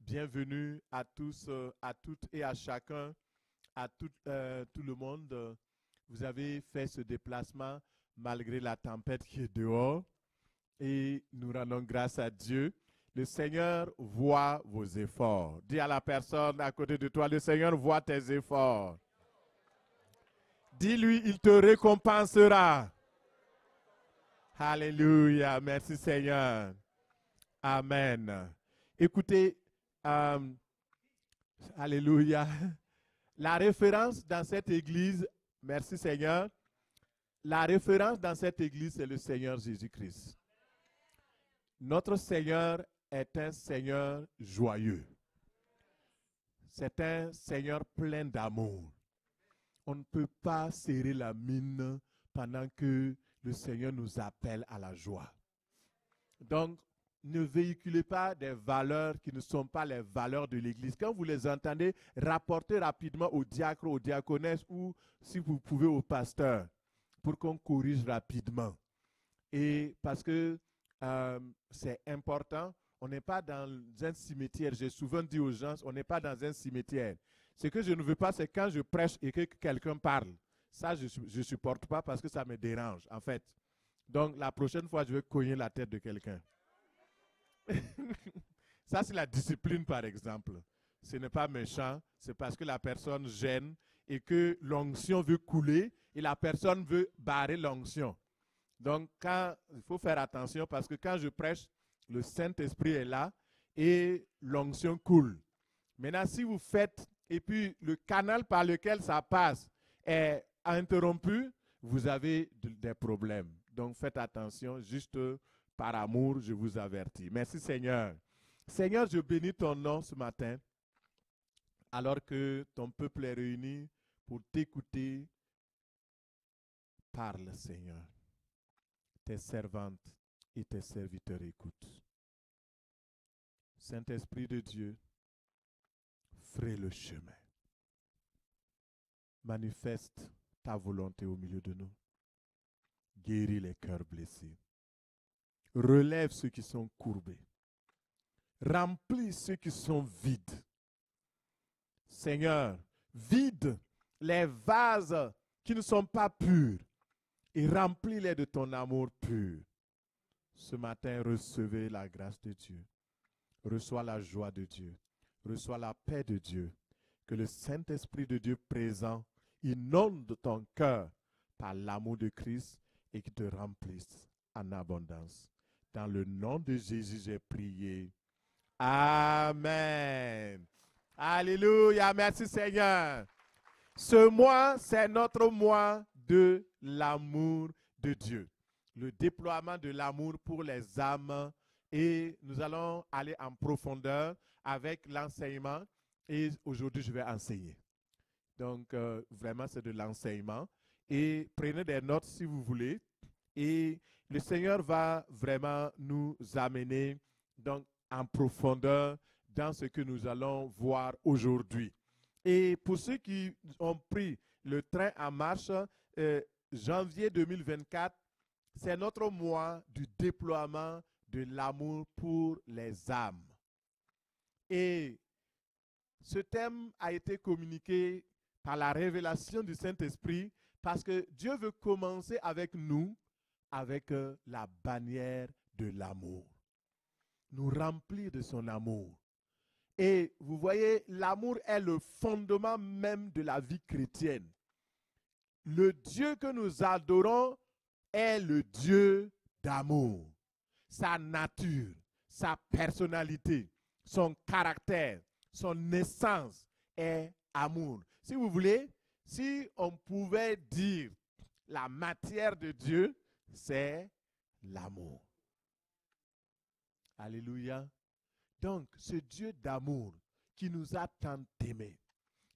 Bienvenue à tous, à toutes et à chacun, à tout le monde. Vous avez fait ce déplacement malgré la tempête qui est dehors et nous rendons grâce à Dieu. Le Seigneur voit vos efforts. Dis à la personne à côté de toi, le Seigneur voit tes efforts. Dis-lui, il te récompensera. Alléluia. Merci Seigneur. Amen. Écoutez, euh, alléluia. La référence dans cette église, merci Seigneur, la référence dans cette église, c'est le Seigneur Jésus-Christ. Notre Seigneur est un Seigneur joyeux. C'est un Seigneur plein d'amour. On ne peut pas serrer la mine pendant que le Seigneur nous appelle à la joie. Donc, ne véhiculez pas des valeurs qui ne sont pas les valeurs de l'Église. Quand vous les entendez, rapportez rapidement au diacre, aux diaconesses ou, si vous pouvez, au pasteur pour qu'on corrige rapidement. Et parce que c'est important, on n'est pas dans un cimetière. J'ai souvent dit aux gens, on n'est pas dans un cimetière. Ce que je ne veux pas, c'est quand je prêche et que quelqu'un parle. Ça, je ne supporte pas parce que ça me dérange, en fait. Donc, la prochaine fois, je vais cogner la tête de quelqu'un. Ça, c'est la discipline, par exemple. Ce n'est pas méchant, c'est parce que la personne gêne et que l'onction veut couler et la personne veut barrer l'onction. Donc, il faut faire attention parce que quand je prêche, le Saint-Esprit est là et l'onction coule. Maintenant, si vous faites et puis le canal par lequel ça passe est interrompu, vous avez des problèmes. Donc, faites attention, juste par amour, je vous avertis. Merci Seigneur. Seigneur, je bénis ton nom ce matin, alors que ton peuple est réuni pour t'écouter. Parle, Seigneur. Tes servantes et tes serviteurs écoutent. Saint-Esprit de Dieu, fraye le chemin. Manifeste ta volonté au milieu de nous. Guéris les cœurs blessés. Relève ceux qui sont courbés. Remplis ceux qui sont vides. Seigneur, vide les vases qui ne sont pas purs et remplis-les de ton amour pur. Ce matin, recevez la grâce de Dieu. Reçois la joie de Dieu. Reçois la paix de Dieu. Que le Saint-Esprit de Dieu présent inonde ton cœur par l'amour de Christ et qui te remplisse en abondance. Dans le nom de Jésus, j'ai prié. Amen. Alléluia. Merci Seigneur. Ce mois, c'est notre mois de l'amour de Dieu. Le déploiement de l'amour pour les âmes. Et nous allons aller en profondeur avec l'enseignement. Et aujourd'hui, je vais enseigner. Donc, vraiment, c'est de l'enseignement. Et prenez des notes si vous voulez. Et le Seigneur va vraiment nous amener donc, en profondeur dans ce que nous allons voir aujourd'hui. Et pour ceux qui ont pris le train en marche, janvier 2024, c'est notre mois du déploiement de l'amour pour les âmes. Et ce thème a été communiqué par la révélation du Saint-Esprit parce que Dieu veut commencer avec nous avec la bannière de l'amour. Nous remplir de son amour. Et vous voyez, l'amour est le fondement même de la vie chrétienne. Le Dieu que nous adorons est le Dieu d'amour. Sa nature, sa personnalité, son caractère, son essence est amour. Si vous voulez, si on pouvait dire la matière de Dieu, c'est l'amour. Alléluia. Donc, ce Dieu d'amour qui nous a tant aimés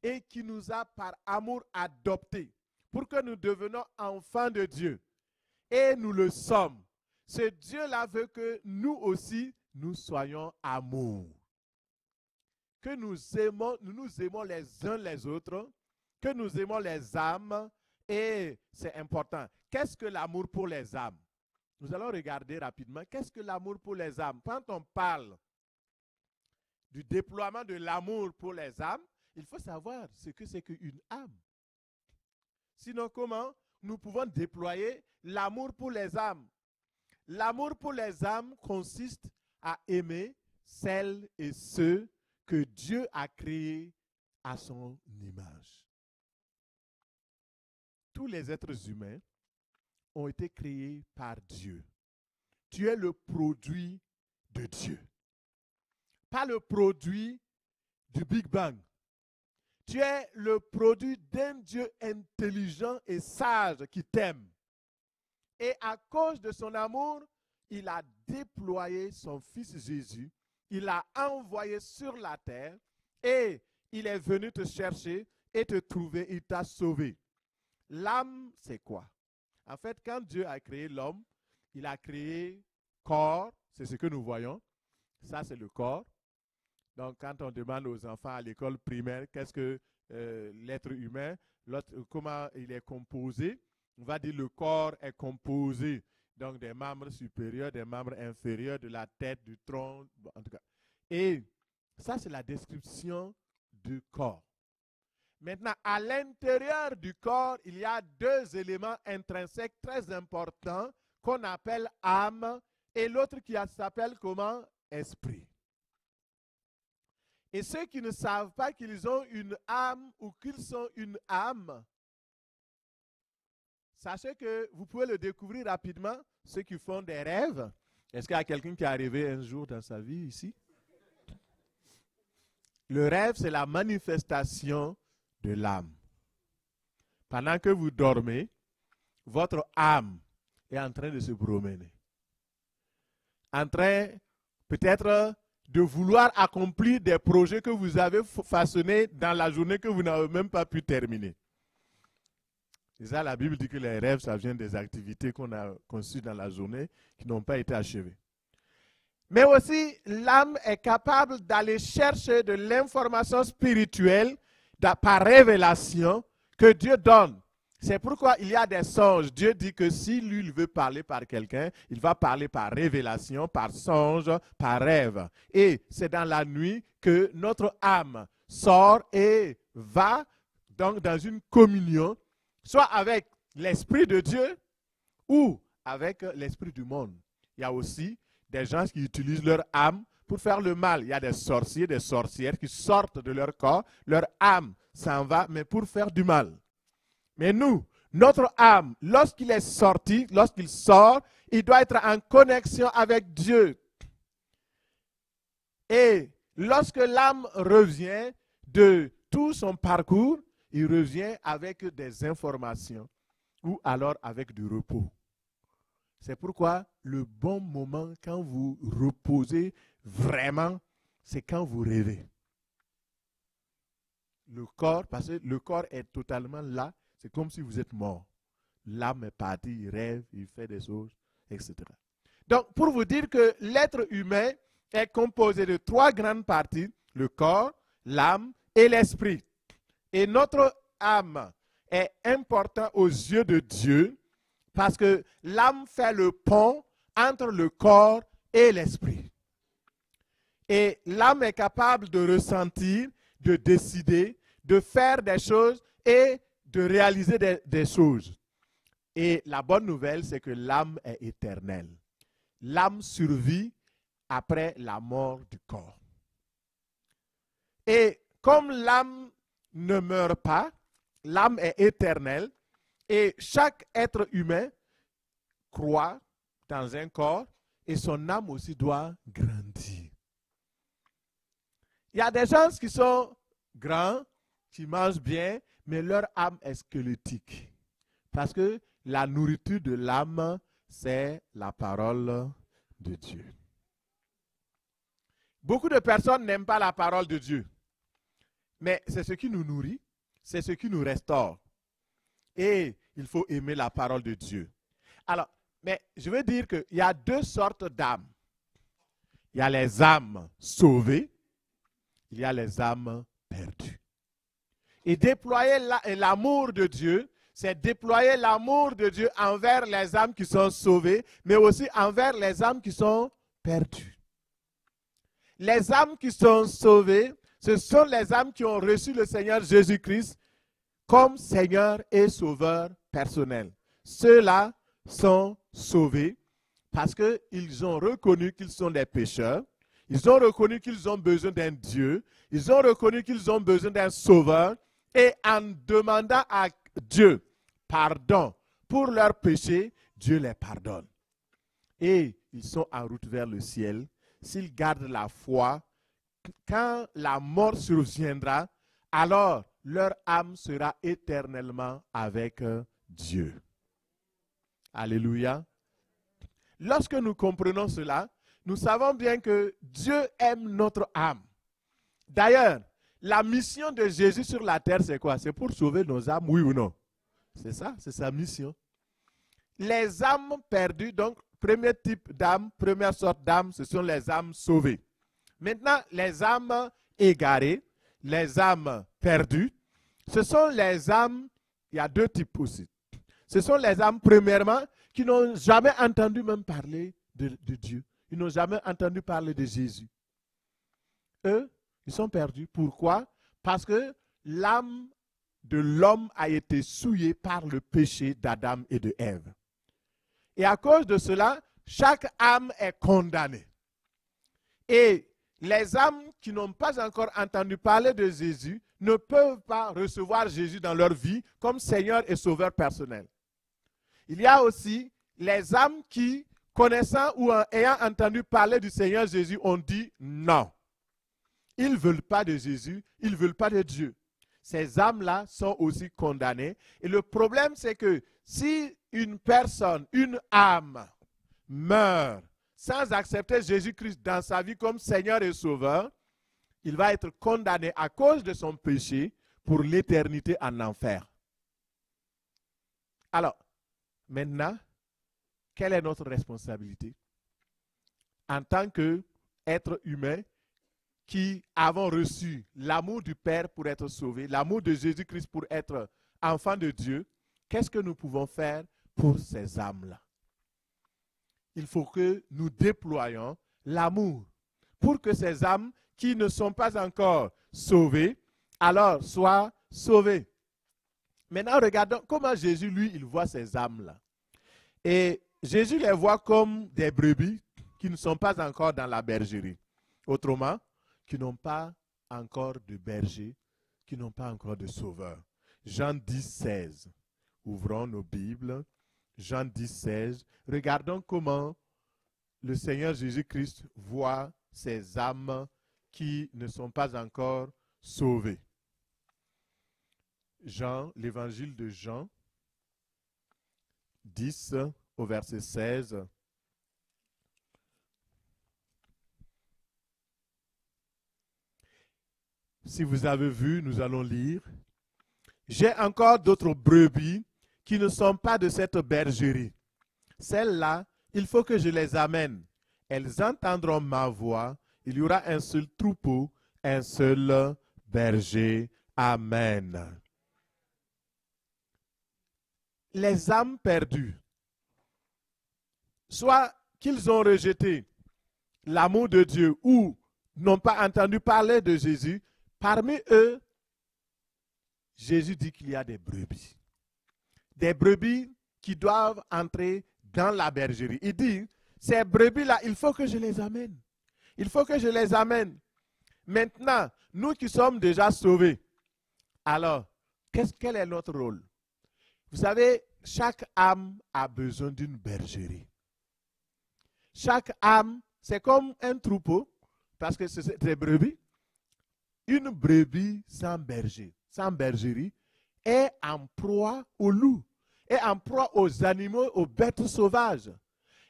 et qui nous a par amour adoptés pour que nous devenions enfants de Dieu. Et nous le sommes. Ce Dieu-là veut que nous aussi, nous soyons amour. Que nous nous aimons les uns les autres, que nous aimons les âmes, et c'est important. Qu'est-ce que l'amour pour les âmes? Nous allons regarder rapidement. Qu'est-ce que l'amour pour les âmes? Quand on parle du déploiement de l'amour pour les âmes, il faut savoir ce que c'est qu'une âme. Sinon, comment nous pouvons déployer l'amour pour les âmes? L'amour pour les âmes consiste à aimer celles et ceux que Dieu a créés à son image. Tous les êtres humains ont été créés par Dieu. Tu es le produit de Dieu. Pas le produit du Big Bang. Tu es le produit d'un Dieu intelligent et sage qui t'aime. Et à cause de son amour, il a déployé son Fils Jésus. Il l'a envoyé sur la terre et il est venu te chercher et te trouver. Il t'a sauvé. L'âme, c'est quoi? En fait, quand Dieu a créé l'homme, il a créé corps, c'est ce que nous voyons. Ça, c'est le corps. Donc, quand on demande aux enfants à l'école primaire, qu'est-ce que l'être humain, comment il est composé, on va dire le corps est composé donc des membres supérieurs, des membres inférieurs, de la tête, du tronc, en tout cas. Et ça, c'est la description du corps. Maintenant, à l'intérieur du corps, il y a deux éléments intrinsèques très importants qu'on appelle âme et l'autre qui s'appelle comment? Esprit. Et ceux qui ne savent pas qu'ils ont une âme ou qu'ils sont une âme, sachez que vous pouvez le découvrir rapidement, ceux qui font des rêves. Est-ce qu'il y a quelqu'un qui a rêvé un jour dans sa vie ici? Le rêve, c'est la manifestation de l'âme. Pendant que vous dormez, votre âme est en train de se promener. En train, peut-être, de vouloir accomplir des projets que vous avez façonnés dans la journée que vous n'avez même pas pu terminer. Et ça, la Bible dit que les rêves, ça vient des activités qu'on a conçues dans la journée qui n'ont pas été achevées. Mais aussi, l'âme est capable d'aller chercher de l'information spirituelle par révélation que Dieu donne. C'est pourquoi il y a des songes. Dieu dit que si lui il veut parler par quelqu'un, il va parler par révélation, par songe, par rêve. Et c'est dans la nuit que notre âme sort et va donc dans une communion, soit avec l'Esprit de Dieu ou avec l'Esprit du monde. Il y a aussi des gens qui utilisent leur âme pour faire le mal. Il y a des sorciers, des sorcières qui sortent de leur corps, leur âme s'en va, mais pour faire du mal. Mais nous, notre âme, lorsqu'il est sorti, lorsqu'il sort, il doit être en connexion avec Dieu. Et lorsque l'âme revient de tout son parcours, il revient avec des informations ou alors avec du repos. C'est pourquoi le bon moment quand vous reposez vraiment, c'est quand vous rêvez. Le corps, parce que le corps est totalement là, c'est comme si vous êtes mort. L'âme est partie, il rêve, il fait des choses, etc. Donc, pour vous dire que l'être humain est composé de trois grandes parties, le corps, l'âme et l'esprit. Et notre âme est importante aux yeux de Dieu parce que l'âme fait le pont entre le corps et l'esprit. Et l'âme est capable de ressentir, de décider, de faire des choses et de réaliser des choses. Et la bonne nouvelle, c'est que l'âme est éternelle. L'âme survit après la mort du corps. Et comme l'âme ne meurt pas, l'âme est éternelle et chaque être humain croit dans un corps et son âme aussi doit grandir. Il y a des gens qui sont grands, qui mangent bien, mais leur âme est squelettique. Parce que la nourriture de l'âme, c'est la parole de Dieu. Beaucoup de personnes n'aiment pas la parole de Dieu. Mais c'est ce qui nous nourrit, c'est ce qui nous restaure. Et il faut aimer la parole de Dieu. Alors, mais je veux dire qu'il y a deux sortes d'âmes. Il y a les âmes sauvées, il y a les âmes perdues. Et déployer l'amour de Dieu, c'est déployer l'amour de Dieu envers les âmes qui sont sauvées, mais aussi envers les âmes qui sont perdues. Les âmes qui sont sauvées, ce sont les âmes qui ont reçu le Seigneur Jésus-Christ comme Seigneur et Sauveur personnel. Ceux-là sont sauvés parce qu'ils ont reconnu qu'ils sont des pécheurs. Ils ont reconnu qu'ils ont besoin d'un Dieu. Ils ont reconnu qu'ils ont besoin d'un Sauveur. Et en demandant à Dieu pardon pour leurs péchés, Dieu les pardonne. Et ils sont en route vers le ciel. S'ils gardent la foi, quand la mort surviendra, alors leur âme sera éternellement avec Dieu. Alléluia. Lorsque nous comprenons cela, nous savons bien que Dieu aime notre âme. D'ailleurs, la mission de Jésus sur la terre, c'est quoi? C'est pour sauver nos âmes, oui ou non? C'est ça, c'est sa mission. Les âmes perdues, donc, premier type d'âme, première sorte d'âme, ce sont les âmes sauvées. Maintenant, les âmes égarées, les âmes perdues, ce sont les âmes, il y a deux types aussi. Ce sont les âmes, premièrement, qui n'ont jamais entendu même parler de Dieu. Ils n'ont jamais entendu parler de Jésus. Eux, ils sont perdus. Pourquoi? Parce que l'âme de l'homme a été souillée par le péché d'Adam et de Ève. Et à cause de cela, chaque âme est condamnée. Et les âmes qui n'ont pas encore entendu parler de Jésus ne peuvent pas recevoir Jésus dans leur vie comme Seigneur et Sauveur personnel. Il y a aussi les âmes qui, connaissant ou ayant entendu parler du Seigneur Jésus, ont dit non. Ils ne veulent pas de Jésus, ils ne veulent pas de Dieu. Ces âmes-là sont aussi condamnées. Et le problème, c'est que si une personne, une âme, meurt sans accepter Jésus-Christ dans sa vie comme Seigneur et Sauveur, il va être condamné à cause de son péché pour l'éternité en enfer. Alors, maintenant, quelle est notre responsabilité? En tant qu'être humain qui avons reçu l'amour du Père pour être sauvés, l'amour de Jésus-Christ pour être enfant de Dieu, qu'est-ce que nous pouvons faire pour ces âmes-là? Il faut que nous déployions l'amour pour que ces âmes qui ne sont pas encore sauvées, alors soient sauvées. Maintenant, regardons comment Jésus, lui, il voit ces âmes-là. Et Jésus les voit comme des brebis qui ne sont pas encore dans la bergerie. Autrement, qui n'ont pas encore de berger, qui n'ont pas encore de sauveur. Jean 10, 16. Ouvrons nos Bibles. Jean 10, 16. Regardons comment le Seigneur Jésus-Christ voit ces âmes qui ne sont pas encore sauvées. Jean, l'évangile de Jean 10 au verset 16. Si vous avez vu, nous allons lire. J'ai encore d'autres brebis qui ne sont pas de cette bergerie. Celles-là, il faut que je les amène. Elles entendront ma voix. Il y aura un seul troupeau, un seul berger. Amen. Les âmes perdues, soit qu'ils ont rejeté l'amour de Dieu ou n'ont pas entendu parler de Jésus, parmi eux, Jésus dit qu'il y a des brebis. Des brebis qui doivent entrer dans la bergerie. Il dit, ces brebis-là, il faut que je les amène. Il faut que je les amène. Maintenant, nous qui sommes déjà sauvés, alors, quel est notre rôle? Vous savez, chaque âme a besoin d'une bergerie. Chaque âme, c'est comme un troupeau, parce que c'est des brebis. Une brebis sans berger, sans bergerie, est en proie aux loups, est en proie aux animaux, aux bêtes sauvages.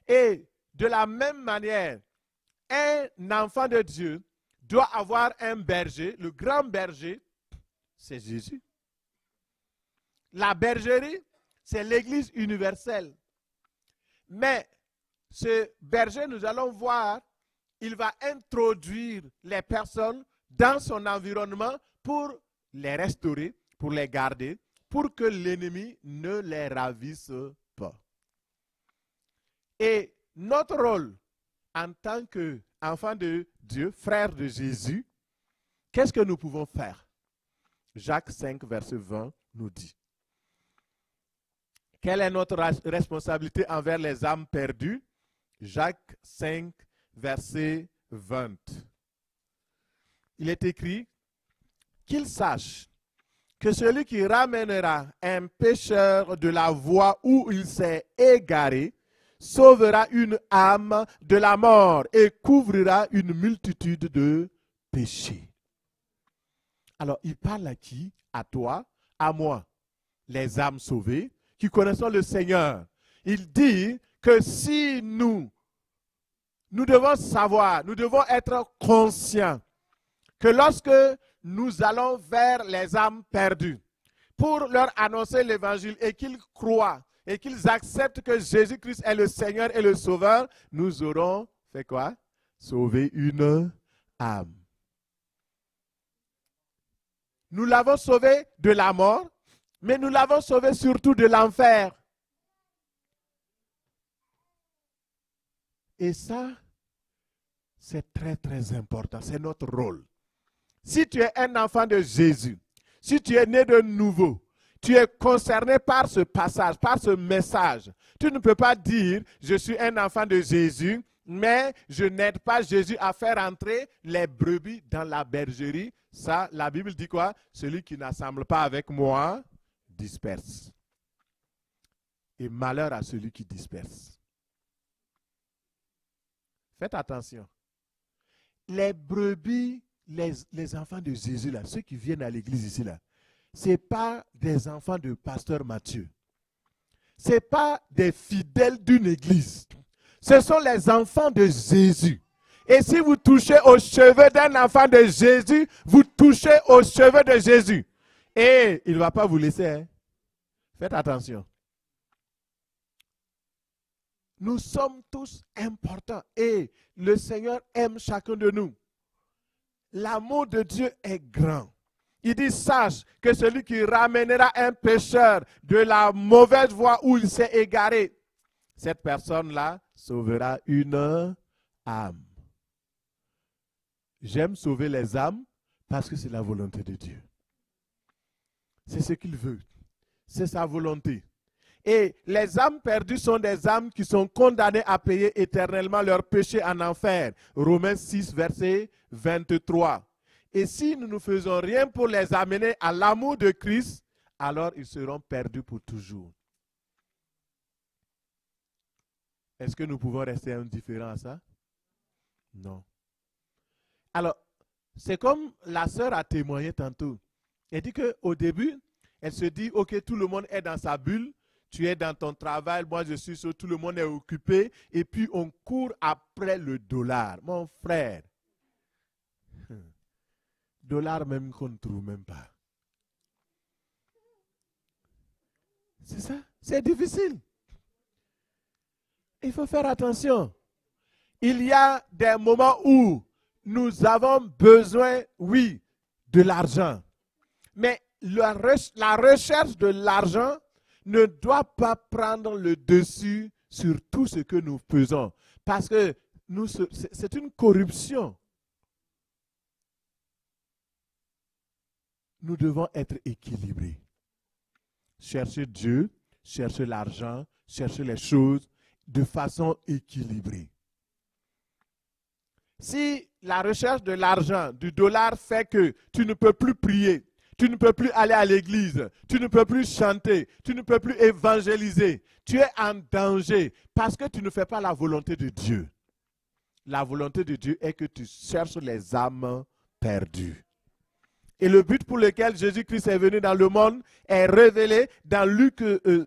Et de la même manière, un enfant de Dieu doit avoir un berger. Le grand berger, c'est Jésus. La bergerie, c'est l'Église universelle. Mais ce berger, nous allons voir, il va introduire les personnes dans son environnement pour les restaurer, pour les garder, pour que l'ennemi ne les ravisse pas. Et notre rôle en tant qu'enfants de Dieu, frères de Jésus, qu'est-ce que nous pouvons faire? Jacques 5, verset 20 nous dit. Quelle est notre responsabilité envers les âmes perdues? Jacques 5, verset 20. Il est écrit qu'il sache que celui qui ramènera un pécheur de la voie où il s'est égaré sauvera une âme de la mort et couvrira une multitude de péchés. Alors, il parle à qui? À toi, à moi, les âmes sauvées, qui connaissons le Seigneur. Il dit que si nous devons savoir, nous devons être conscients que lorsque nous allons vers les âmes perdues pour leur annoncer l'évangile et qu'ils croient et qu'ils acceptent que Jésus-Christ est le Seigneur et le Sauveur, nous aurons fait quoi? Sauvé une âme. Nous l'avons sauvé de la mort, mais nous l'avons sauvé surtout de l'enfer. Et ça, c'est très très important. C'est notre rôle. Si tu es un enfant de Jésus, si tu es né de nouveau, tu es concerné par ce passage, par ce message. Tu ne peux pas dire, je suis un enfant de Jésus, mais je n'aide pas Jésus à faire entrer les brebis dans la bergerie. Ça, la Bible dit quoi? Celui qui n'assemble pas avec moi, disperse. Et malheur à celui qui disperse. Faites attention. Les brebis, les enfants de Jésus, là, ceux qui viennent à l'église ici, là, ce n'est pas des enfants de pasteur Matthieu. Ce n'est pas des fidèles d'une église. Ce sont les enfants de Jésus. Et si vous touchez aux cheveux d'un enfant de Jésus, vous touchez aux cheveux de Jésus. Et il ne va pas vous laisser. Hein? Faites attention. Nous sommes tous importants et le Seigneur aime chacun de nous. L'amour de Dieu est grand. Il dit, sache que celui qui ramènera un pécheur de la mauvaise voie où il s'est égaré, cette personne-là sauvera une âme. J'aime sauver les âmes parce que c'est la volonté de Dieu. C'est ce qu'il veut. C'est sa volonté. Et les âmes perdues sont des âmes qui sont condamnées à payer éternellement leurs péchés en enfer. Romains 6, verset 23. Et si nous ne faisons rien pour les amener à l'amour de Christ, alors ils seront perdus pour toujours. Est-ce que nous pouvons rester indifférents à ça? Non. Alors, c'est comme la sœur a témoigné tantôt. Elle dit qu'au début, elle se dit, ok, tout le monde est dans sa bulle, tu es dans ton travail, moi je suis sûr, tout le monde est occupé, et puis on court après le dollar. Mon frère, dollar même qu'on ne trouve même pas. C'est ça, c'est difficile. Il faut faire attention. Il y a des moments où nous avons besoin, oui, de l'argent. Mais la recherche de l'argent ne doit pas prendre le dessus sur tout ce que nous faisons. Parce que c'est une corruption. Nous devons être équilibrés. Chercher Dieu, chercher l'argent, chercher les choses de façon équilibrée. Si la recherche de l'argent, du dollar fait que tu ne peux plus prier, tu ne peux plus aller à l'église, tu ne peux plus chanter, tu ne peux plus évangéliser, tu es en danger parce que tu ne fais pas la volonté de Dieu. La volonté de Dieu est que tu cherches les âmes perdues. Et le but pour lequel Jésus-Christ est venu dans le monde est révélé dans Luc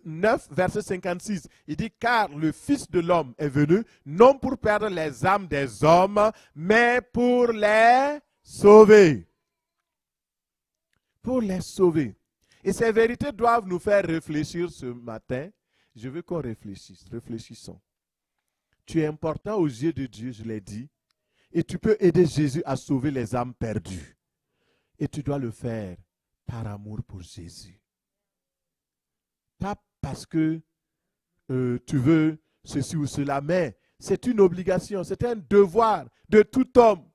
9, verset 56. Il dit, car le Fils de l'homme est venu, non pour perdre les âmes des hommes, mais pour les sauver. Pour les sauver. Et ces vérités doivent nous faire réfléchir ce matin. Je veux qu'on réfléchisse. Réfléchissons. Tu es important aux yeux de Dieu, je l'ai dit. Et tu peux aider Jésus à sauver les âmes perdues. Et tu dois le faire par amour pour Jésus. Pas parce que tu veux ceci ou cela, mais c'est une obligation, c'est un devoir de tout homme.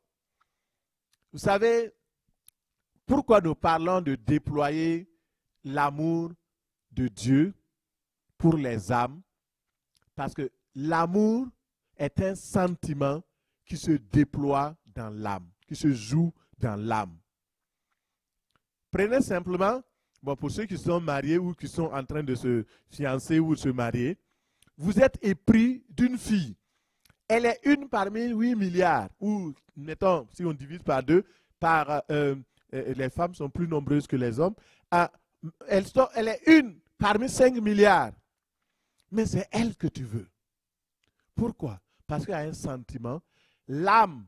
Vous savez, pourquoi nous parlons de déployer l'amour de Dieu pour les âmes? Parce que l'amour est un sentiment qui se déploie dans l'âme, qui se joue dans l'âme. Prenez simplement, bon, pour ceux qui sont mariés ou qui sont en train de se fiancer ou de se marier, vous êtes épris d'une fille. Elle est une parmi 8 milliards, ou mettons, si on divise par 2, les femmes sont plus nombreuses que les hommes. Elle est une parmi 5 milliards. Mais c'est elle que tu veux. Pourquoi? Parce qu'il y a un sentiment. L'âme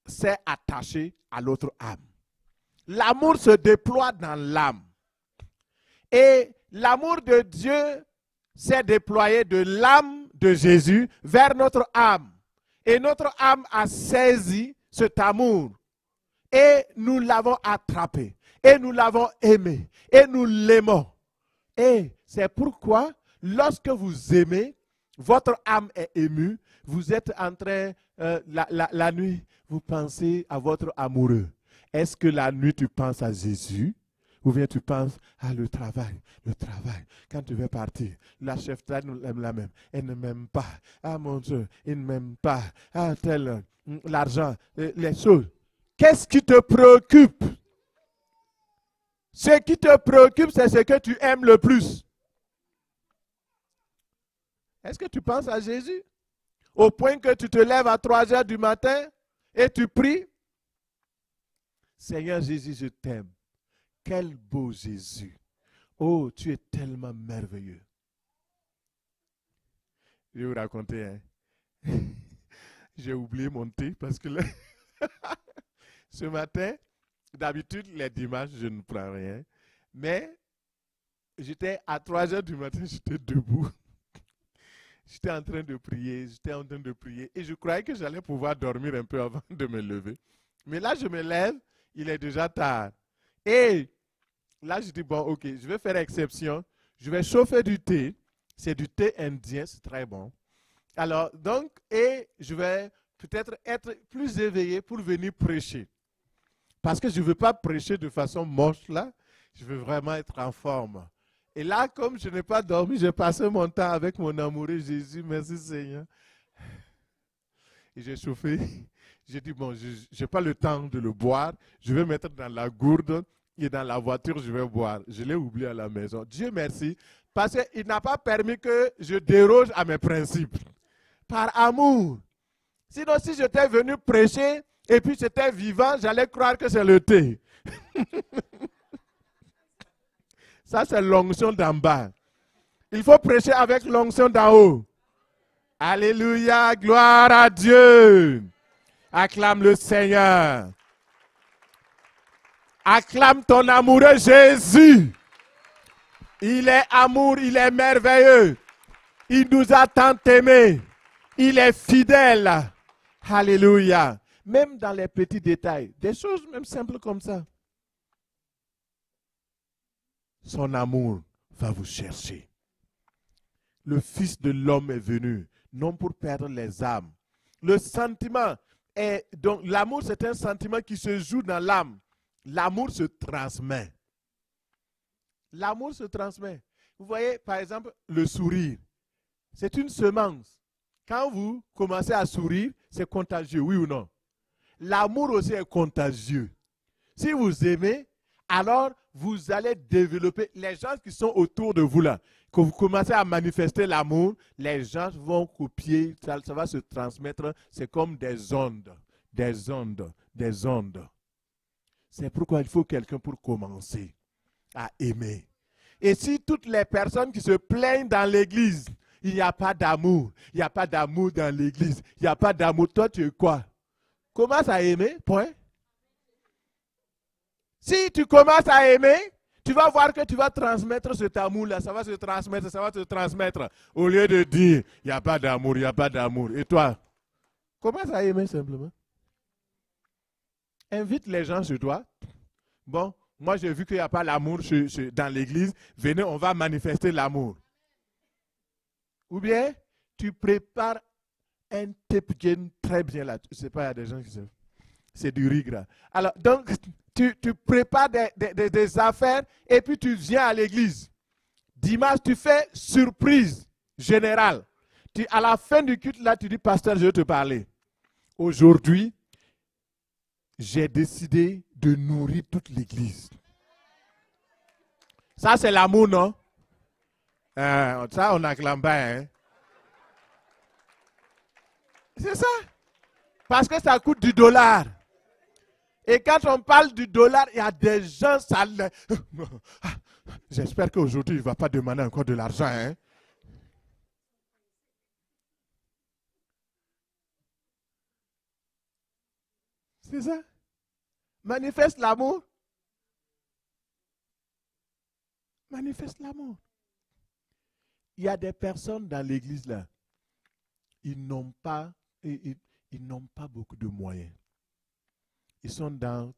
s'est attachée à l'autre âme. L'amour se déploie dans l'âme. Et l'amour de Dieu s'est déployé de l'âme de Jésus vers notre âme. Et notre âme a saisi cet amour. Et nous l'avons attrapé. Et nous l'avons aimé. Et nous l'aimons. Et c'est pourquoi, lorsque vous aimez, votre âme est émue. Vous êtes en train, la nuit, vous pensez à votre amoureux. Est-ce que la nuit, tu penses à Jésus? Ou bien tu penses à le travail. Quand tu veux partir, la chef aime la même. Elle ne m'aime pas. Ah mon Dieu, il ne m'aime pas. Ah tel, l'argent, les choses. Qu'est-ce qui te préoccupe? Ce qui te préoccupe, c'est ce que tu aimes le plus. Est-ce que tu penses à Jésus? Au point que tu te lèves à 3 heures du matin et tu pries. Seigneur Jésus, je t'aime. Quel beau Jésus. Oh, tu es tellement merveilleux. Je vais vous raconter, hein. J'ai oublié mon thé parce que là, ce matin, d'habitude, les dimanches, je ne prends rien. Mais j'étais à 3 heures du matin, j'étais debout. J'étais en train de prier, et je croyais que j'allais pouvoir dormir un peu avant de me lever. Mais là, je me lève, il est déjà tard. Et là, je dis, bon, ok, je vais faire exception. Je vais chauffer du thé. C'est du thé indien, c'est très bon. Alors, donc, et je vais peut-être être plus éveillé pour venir prêcher. Parce que je ne veux pas prêcher de façon moche là. Je veux vraiment être en forme. Et là, comme je n'ai pas dormi, j'ai passé mon temps avec mon amoureux Jésus. Merci Seigneur. Et j'ai chauffé. J'ai dit, bon, je n'ai pas le temps de le boire. Je vais mettre dans la gourde et dans la voiture, je vais boire. Je l'ai oublié à la maison. Dieu merci. Parce qu'il n'a pas permis que je déroge à mes principes. Par amour. Sinon, si j'étais venu prêcher et puis j'étais vivant, j'allais croire que c'est le thé. Ça, c'est l'onction d'en bas. Il faut prêcher avec l'onction d'en haut. Alléluia, gloire à Dieu. Acclame le Seigneur. Acclame ton amoureux Jésus. Il est amour, il est merveilleux. Il nous a tant aimés. Il est fidèle. Alléluia. Même dans les petits détails, des choses même simples comme ça. Son amour va vous chercher. Le Fils de l'homme est venu, non pour perdre les âmes. Le sentiment est, donc l'amour c'est un sentiment qui se joue dans l'âme. L'amour se transmet. L'amour se transmet. Vous voyez, par exemple, le sourire. C'est une semence. Quand vous commencez à sourire, c'est contagieux, oui ou non? L'amour aussi est contagieux. Si vous aimez, alors vous allez développer, les gens qui sont autour de vous là, quand vous commencez à manifester l'amour, les gens vont copier, ça va se transmettre, c'est comme des ondes, des ondes, des ondes. C'est pourquoi il faut quelqu'un pour commencer à aimer. Et si toutes les personnes qui se plaignent dans l'église, il n'y a pas d'amour, il n'y a pas d'amour dans l'église, il n'y a pas d'amour, toi tu es quoi? Commence à aimer, point. Si tu commences à aimer, tu vas voir que tu vas transmettre cet amour-là, ça va se transmettre, ça va se transmettre. Au lieu de dire, il n'y a pas d'amour, il n'y a pas d'amour. Et toi, commence à aimer simplement. Invite les gens chez toi. Bon, moi j'ai vu qu'il n'y a pas l'amour dans l'église. Venez, on va manifester l'amour. Ou bien, tu prépares un tepgen très bien là. Je ne sais pas, il y a des gens qui savent. C'est du riz gras. Alors, donc, tu prépares des affaires et puis tu viens à l'église. Dimanche, tu fais surprise générale. À la fin du culte, là, tu dis, pasteur, je vais te parler. Aujourd'hui, j'ai décidé de nourrir toute l'église. Ça, c'est l'amour, non? Ça, on acclame pas, hein? C'est ça. Parce que ça coûte du dollar. Et quand on parle du dollar, il y a des gens, ça... J'espère qu'aujourd'hui, il ne va pas demander encore de l'argent, hein? C'est ça. Manifeste l'amour. Manifeste l'amour. Il y a des personnes dans l'église là, ils n'ont pas beaucoup de moyens. Ils sont dans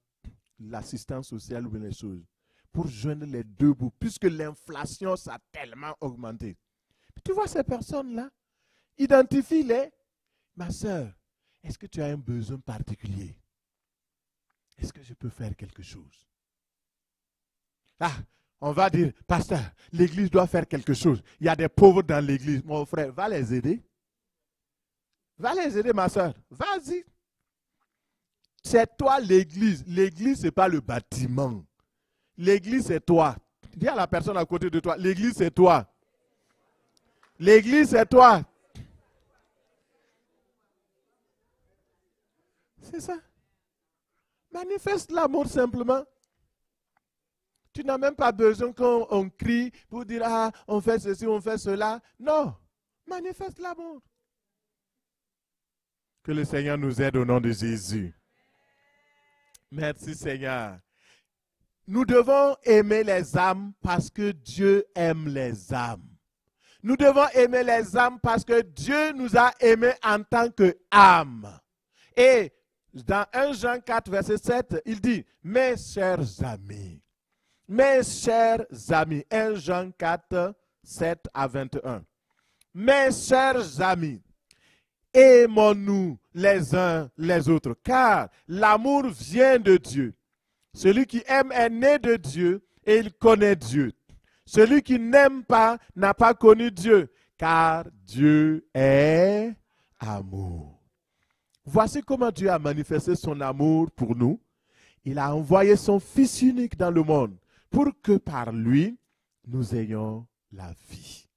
l'assistance sociale ou les choses. Pour joindre les deux bouts, puisque l'inflation, ça a tellement augmenté. Tu vois ces personnes-là, identifie-les. Ma soeur, est-ce que tu as un besoin particulier? Est-ce que je peux faire quelque chose? Ah, on va dire, pasteur, l'église doit faire quelque chose. Il y a des pauvres dans l'église. Mon frère, va les aider. Va les aider, ma soeur. Vas-y. C'est toi l'église. L'église, ce n'est pas le bâtiment. L'église, c'est toi. Dis à la personne à côté de toi, l'église, c'est toi. L'église, c'est toi. C'est ça. Manifeste l'amour simplement. Tu n'as même pas besoin qu'on crie pour dire, ah, on fait ceci, on fait cela. Non. Manifeste l'amour. Que le Seigneur nous aide au nom de Jésus. Merci Seigneur. Nous devons aimer les âmes parce que Dieu aime les âmes. Nous devons aimer les âmes parce que Dieu nous a aimés en tant qu'âmes. Et dans 1 Jean 4, verset 7, il dit, mes chers amis, 1 Jean 4, 7 à 21, mes chers amis, aimons-nous les uns les autres, car l'amour vient de Dieu. Celui qui aime est né de Dieu et il connaît Dieu. Celui qui n'aime pas n'a pas connu Dieu, car Dieu est amour. Voici comment Dieu a manifesté son amour pour nous. Il a envoyé son Fils unique dans le monde pour que par lui, nous ayons la vie.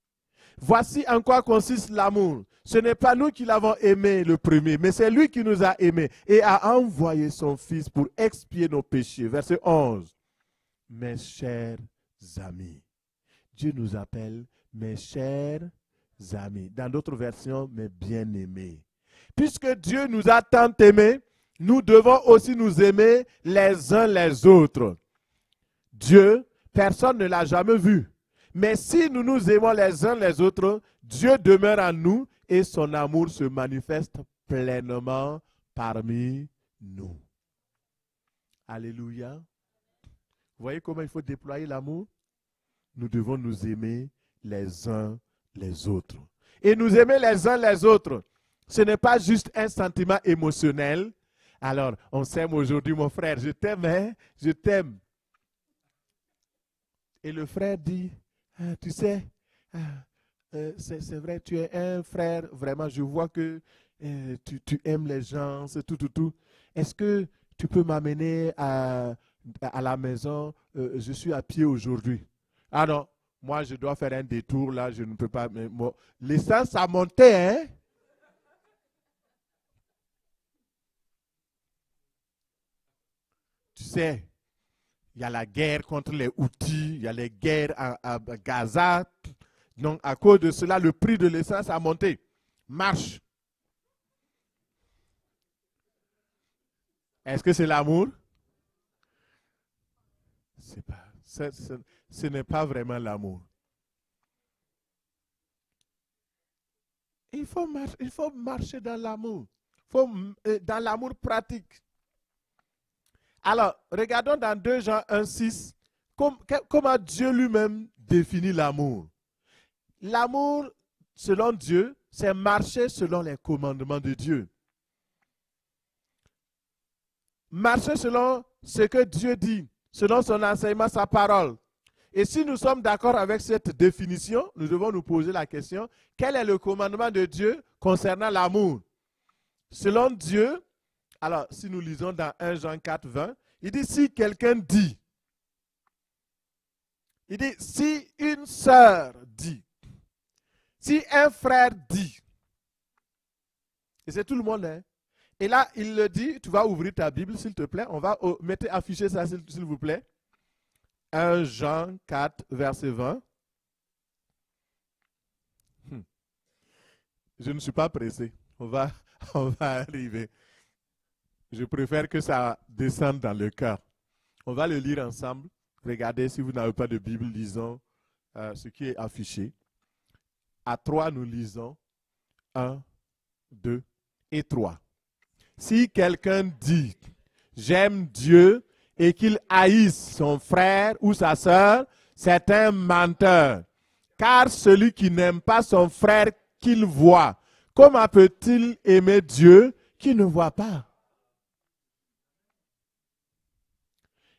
Voici en quoi consiste l'amour. Ce n'est pas nous qui l'avons aimé le premier, mais c'est lui qui nous a aimés et a envoyé son Fils pour expier nos péchés. Verset 11. Mes chers amis. Dieu nous appelle mes chers amis. Dans d'autres versions, mes bien-aimés. Puisque Dieu nous a tant aimés, nous devons aussi nous aimer les uns les autres. Dieu, personne ne l'a jamais vu. Mais si nous nous aimons les uns les autres, Dieu demeure en nous et son amour se manifeste pleinement parmi nous. Alléluia. Vous voyez comment il faut déployer l'amour? Nous devons nous aimer les uns les autres. Et nous aimer les uns les autres, ce n'est pas juste un sentiment émotionnel. Alors, on s'aime aujourd'hui, mon frère, je t'aime, hein? Je t'aime. Et le frère dit, ah, tu sais, c'est vrai, tu es un frère, vraiment, je vois que tu aimes les gens, c'est tout. Est-ce que tu peux m'amener à la maison? Je suis à pied aujourd'hui. Ah non, moi je dois faire un détour là, je ne peux pas. L'essence a monté, hein? Tu sais, il y a la guerre contre les Houthis, il y a les guerres à Gaza. Donc, à cause de cela, le prix de l'essence a monté. Marche. Est-ce que c'est l'amour? Ce n'est pas vraiment l'amour. Il faut marcher dans l'amour. Dans l'amour pratique. Alors, regardons dans 2 Jean 1,6, comment Dieu lui-même définit l'amour. L'amour, selon Dieu, c'est marcher selon les commandements de Dieu. Marcher selon ce que Dieu dit, selon son enseignement, sa parole. Et si nous sommes d'accord avec cette définition, nous devons nous poser la question, quel est le commandement de Dieu concernant l'amour? Selon Dieu, alors si nous lisons dans 1 Jean 4, 20, il dit si quelqu'un dit, il dit si une sœur dit, si un frère dit, et c'est tout le monde, hein? Et là, il le dit, tu vas ouvrir ta Bible, s'il te plaît. On va afficher ça, s'il vous plaît. 1 Jean 4, verset 20. Je ne suis pas pressé. On va arriver. Je préfère que ça descende dans le cœur. On va le lire ensemble. Regardez, si vous n'avez pas de Bible, lisons ce qui est affiché. À 3, nous lisons 1, 2 et 3. Si quelqu'un dit « J'aime Dieu » et qu'il haïsse son frère ou sa sœur, c'est un menteur. Car celui qui n'aime pas son frère qu'il voit, comment peut-il aimer Dieu qui ne voit pas?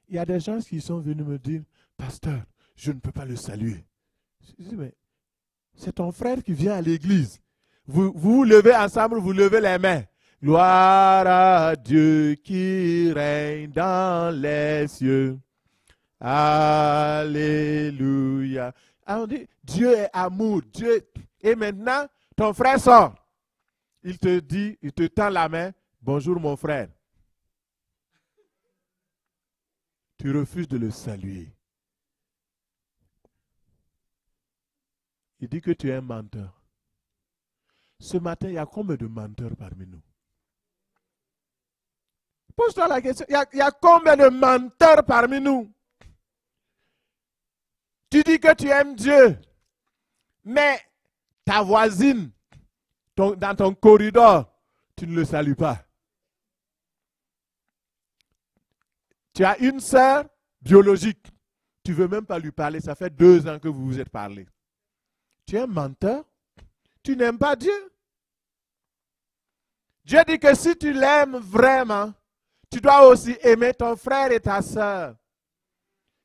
Il y a des gens qui sont venus me dire « Pasteur, je ne peux pas le saluer. » Je dis « Mais c'est ton frère qui vient à l'église. Vous levez ensemble, vous levez les mains. Gloire à Dieu qui règne dans les cieux. Alléluia. Alors on dit, Dieu est amour. Dieu. Et maintenant, ton frère sort. Il te dit, il te tend la main. Bonjour mon frère. Tu refuses de le saluer. Il dit que tu es un menteur. Ce matin, il y a combien de menteurs parmi nous? Pose-toi la question, il y a combien de menteurs parmi nous? Tu dis que tu aimes Dieu, mais ta voisine, dans ton corridor, tu ne le salues pas. Tu as une sœur biologique, tu ne veux même pas lui parler, ça fait 2 ans que vous vous êtes parlé. Tu es un menteur, tu n'aimes pas Dieu. Dieu dit que si tu l'aimes vraiment, tu dois aussi aimer ton frère et ta sœur.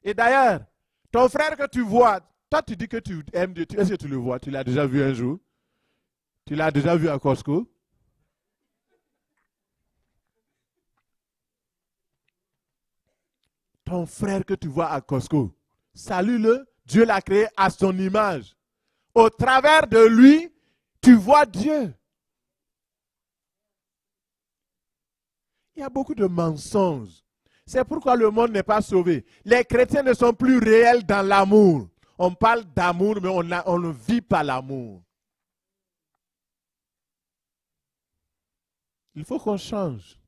Et d'ailleurs, ton frère que tu vois, toi tu dis que tu aimes Dieu, est-ce que tu le vois? Tu l'as déjà vu un jour? Tu l'as déjà vu à Costco? Ton frère que tu vois à Costco, salue-le, Dieu l'a créé à son image. Au travers de lui, tu vois Dieu. Il y a beaucoup de mensonges. C'est pourquoi le monde n'est pas sauvé. Les chrétiens ne sont plus réels dans l'amour. On parle d'amour, mais on ne vit pas l'amour. Il faut qu'on change.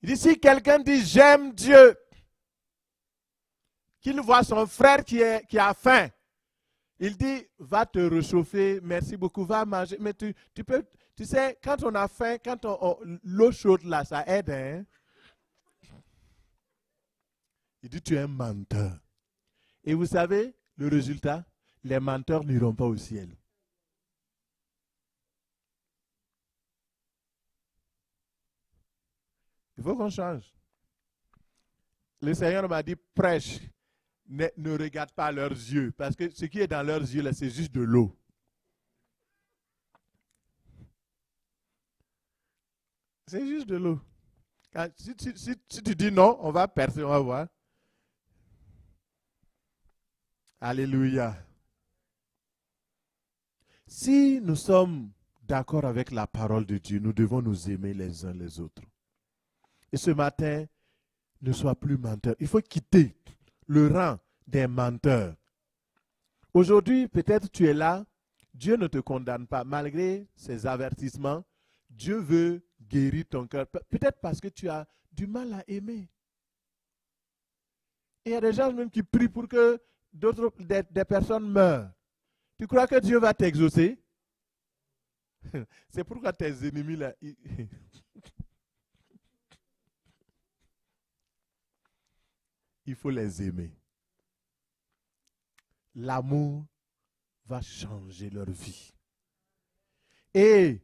Il dit, si quelqu'un dit, j'aime Dieu, qu'il voit son frère qui a faim, il dit, va te réchauffer, merci beaucoup, va manger. Mais tu sais, quand on a faim, quand l'eau chaude là, ça aide. Hein? Il dit, tu es un menteur. Et vous savez, le résultat, les menteurs n'iront pas au ciel. Il faut qu'on change. Le Seigneur m'a dit, prêche, ne regarde pas leurs yeux, parce que ce qui est dans leurs yeux, là, c'est juste de l'eau. C'est juste de l'eau. Si tu dis non, on va percer, on va voir. Alléluia. Si nous sommes d'accord avec la parole de Dieu, nous devons nous aimer les uns les autres. Et ce matin, ne sois plus menteur. Il faut quitter le rang des menteurs. Aujourd'hui, peut-être tu es là, Dieu ne te condamne pas. Malgré ses avertissements, Dieu veut guérir ton cœur. Peut-être parce que tu as du mal à aimer. Et il y a des gens même qui prient pour que des personnes meurent. Tu crois que Dieu va t'exaucer? C'est pourquoi tes ennemis là... Il faut les aimer. L'amour va changer leur vie. Et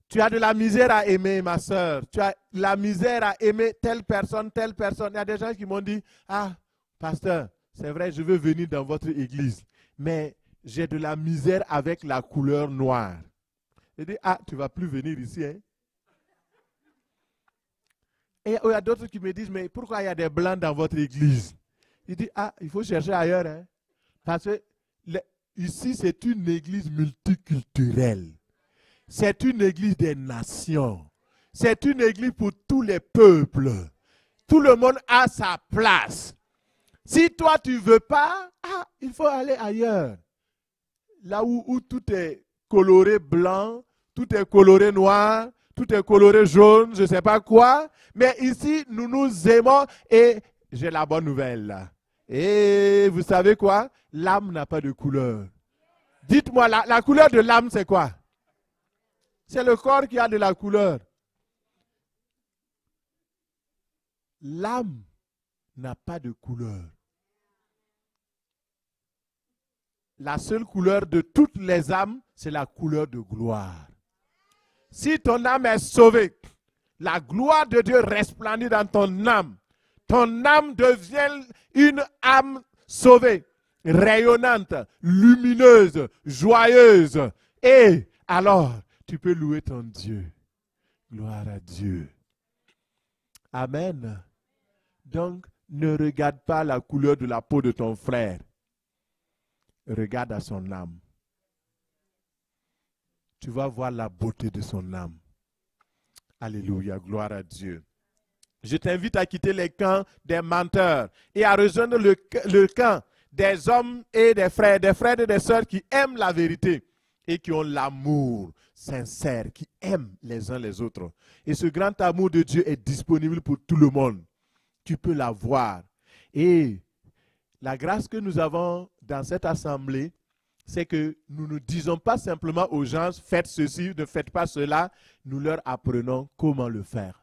tu as de la misère à aimer, ma soeur. Tu as de la misère à aimer telle personne, telle personne. Il y a des gens qui m'ont dit, ah, pasteur, c'est vrai, je veux venir dans votre église, mais j'ai de la misère avec la couleur noire. Je dis, ah, tu ne vas plus venir ici, hein? Et il y a d'autres qui me disent, mais pourquoi il y a des blancs dans votre église? Il dit, ah, il faut chercher ailleurs, hein? Parce que ici, c'est une église multiculturelle. C'est une église des nations. C'est une église pour tous les peuples. Tout le monde a sa place. Si toi, tu ne veux pas, ah, il faut aller ailleurs. Là où tout est coloré blanc, tout est coloré noir, tout est coloré jaune, je ne sais pas quoi. Mais ici, nous nous aimons et j'ai la bonne nouvelle là. Et vous savez quoi? L'âme n'a pas de couleur. Dites-moi, la couleur de l'âme, c'est quoi? C'est le corps qui a de la couleur. L'âme n'a pas de couleur. La seule couleur de toutes les âmes, c'est la couleur de gloire. Si ton âme est sauvée, la gloire de Dieu resplendit dans ton âme. Ton âme devient une âme sauvée, rayonnante, lumineuse, joyeuse. Et alors, tu peux louer ton Dieu. Gloire à Dieu. Amen. Donc, ne regarde pas la couleur de la peau de ton frère. Regarde à son âme. Tu vas voir la beauté de son âme. Alléluia, gloire à Dieu. Je t'invite à quitter les camps des menteurs et à rejoindre le camp des hommes et des frères et des sœurs qui aiment la vérité et qui ont l'amour sincère, qui aiment les uns les autres. Et ce grand amour de Dieu est disponible pour tout le monde. Tu peux l'avoir. Et la grâce que nous avons dans cette assemblée, c'est que nous ne disons pas simplement aux gens, faites ceci, ne faites pas cela, nous leur apprenons comment le faire.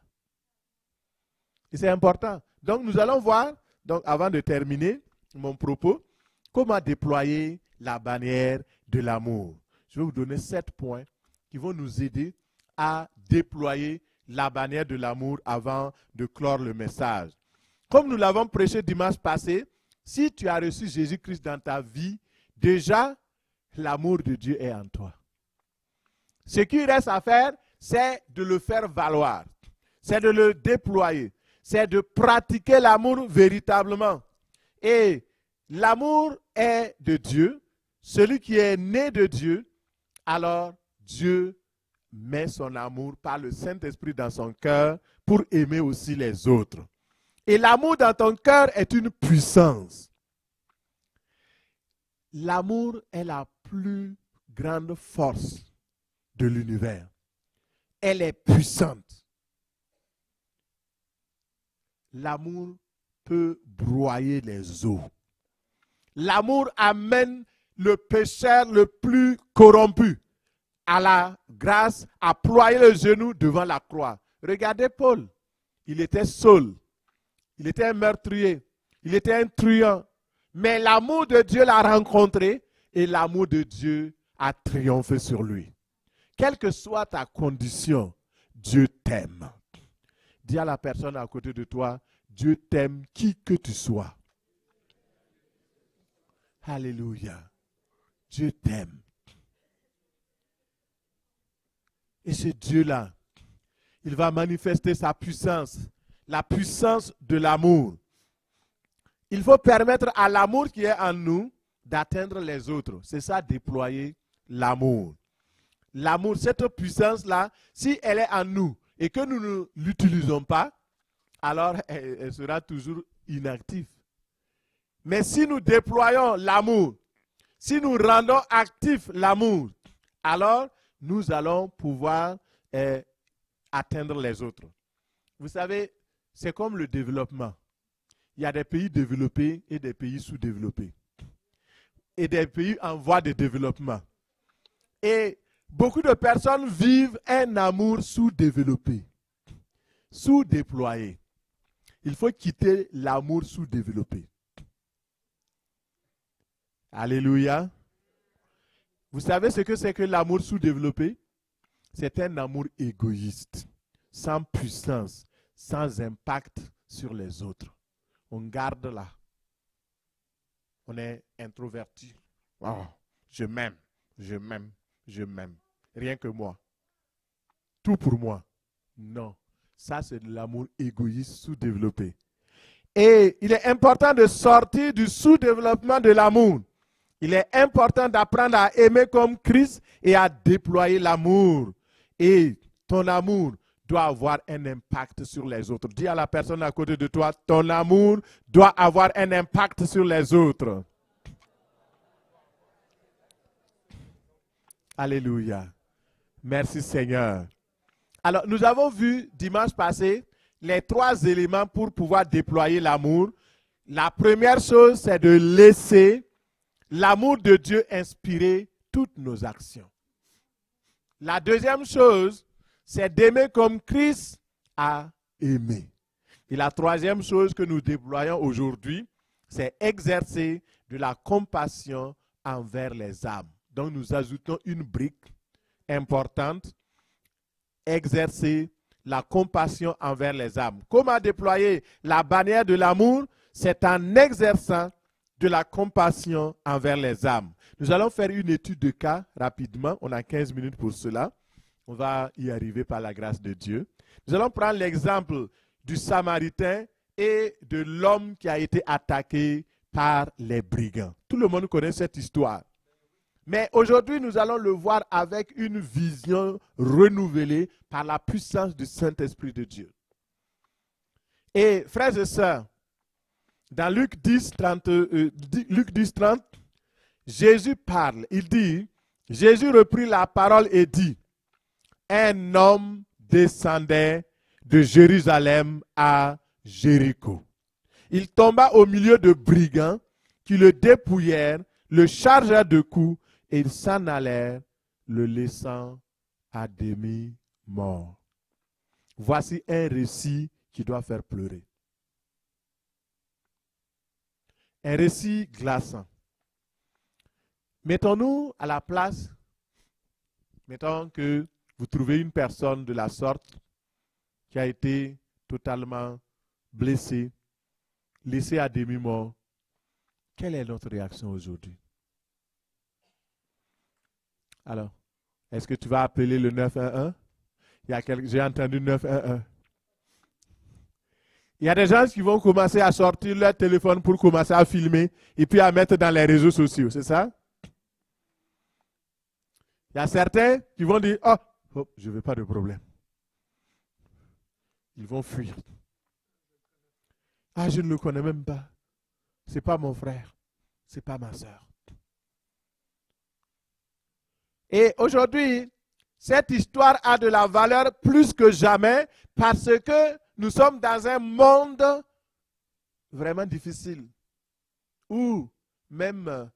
Et c'est important. Donc nous allons voir, donc, avant de terminer mon propos, comment déployer la bannière de l'amour. Je vais vous donner 7 points qui vont nous aider à déployer la bannière de l'amour avant de clore le message. Comme nous l'avons prêché dimanche passé, si tu as reçu Jésus-Christ dans ta vie, déjà, l'amour de Dieu est en toi. Ce qui reste à faire, c'est de le faire valoir. C'est de le déployer. C'est de pratiquer l'amour véritablement. Et l'amour est de Dieu. Celui qui est né de Dieu, alors Dieu met son amour par le Saint-Esprit dans son cœur pour aimer aussi les autres. Et l'amour dans ton cœur est une puissance. L'amour est la plus grande force de l'univers. Elle est puissante. L'amour peut broyer les eaux. L'amour amène le pécheur le plus corrompu à la grâce, à ployer le genou devant la croix. Regardez Paul. Il était Saul. Il était un meurtrier. Il était un truand. Mais l'amour de Dieu l'a rencontré et l'amour de Dieu a triomphé sur lui. Quelle que soit ta condition, Dieu t'aime. Dis à la personne à côté de toi, Dieu t'aime qui que tu sois. Alléluia. Dieu t'aime. Et ce Dieu-là, il va manifester sa puissance, la puissance de l'amour. Il faut permettre à l'amour qui est en nous d'atteindre les autres. C'est ça, déployer l'amour. L'amour, cette puissance-là, si elle est en nous et que nous ne l'utilisons pas, alors elle sera toujours inactive. Mais si nous déployons l'amour, si nous rendons actif l'amour, alors nous allons pouvoir atteindre les autres. Vous savez, c'est comme le développement. Il y a des pays développés et des pays sous-développés. Et des pays en voie de développement. Et beaucoup de personnes vivent un amour sous-développé, sous-déployé. Il faut quitter l'amour sous-développé. Alléluia. Vous savez ce que c'est que l'amour sous-développé? c'est un amour égoïste, sans puissance, sans impact sur les autres. On garde là. On est introverti. Oh, je m'aime, je m'aime, je m'aime. Rien que moi. Tout pour moi. Non. Ça, c'est de l'amour égoïste sous-développé. Et il est important de sortir du sous-développement de l'amour. Il est important d'apprendre à aimer comme Christ et à déployer l'amour. Et ton amour doit avoir un impact sur les autres. Dis à la personne à côté de toi, ton amour doit avoir un impact sur les autres. Alléluia. Merci Seigneur. Alors, nous avons vu dimanche passé les 3 éléments pour pouvoir déployer l'amour. La première chose, c'est de laisser l'amour de Dieu inspirer toutes nos actions. La deuxième chose, c'est d'aimer comme Christ a aimé. Et la troisième chose que nous déployons aujourd'hui, c'est exercer de la compassion envers les âmes. Donc nous ajoutons une brique importante, exercer la compassion envers les âmes. Comment déployer la bannière de l'amour? C'est en exerçant de la compassion envers les âmes. Nous allons faire une étude de cas rapidement. On a 15 minutes pour cela. On va y arriver par la grâce de Dieu. Nous allons prendre l'exemple du Samaritain et de l'homme qui a été attaqué par les brigands. Tout le monde connaît cette histoire. Mais aujourd'hui, nous allons le voir avec une vision renouvelée par la puissance du Saint-Esprit de Dieu. Et frères et sœurs, dans Luc 10, 30, Jésus parle. Il dit, Jésus reprit la parole et dit, un homme descendait de Jérusalem à Jéricho. Il tomba au milieu de brigands qui le dépouillèrent, le chargèrent de coups et ils s'en allèrent, le laissant à demi mort. Voici un récit qui doit faire pleurer. Un récit glaçant. Mettons-nous à la place, mettons que vous trouvez une personne de la sorte qui a été totalement blessée, laissée à demi-mort. Quelle est notre réaction aujourd'hui? Alors, est-ce que tu vas appeler le 911? J'ai entendu 911. Il y a des gens qui vont commencer à sortir leur téléphone pour commencer à filmer et puis à mettre dans les réseaux sociaux, c'est ça? Il y a certains qui vont dire, oh, je ne veux pas de problème. Ils vont fuir. Ah, je ne le connais même pas. Ce n'est pas mon frère. Ce n'est pas ma soeur. Et aujourd'hui, cette histoire a de la valeur plus que jamais parce que nous sommes dans un monde vraiment difficile où même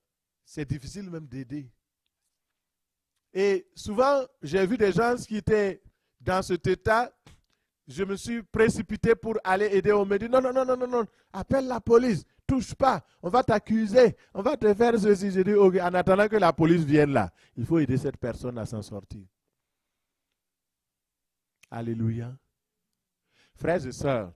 c'est difficile même d'aider. Et souvent, j'ai vu des gens qui étaient dans cet état. Je me suis précipité pour aller aider. On me dit non, appelle la police, touche pas, on va t'accuser, on va te faire ceci. J'ai dit, ok, en attendant que la police vienne là, il faut aider cette personne à s'en sortir. Alléluia. Frères et sœurs,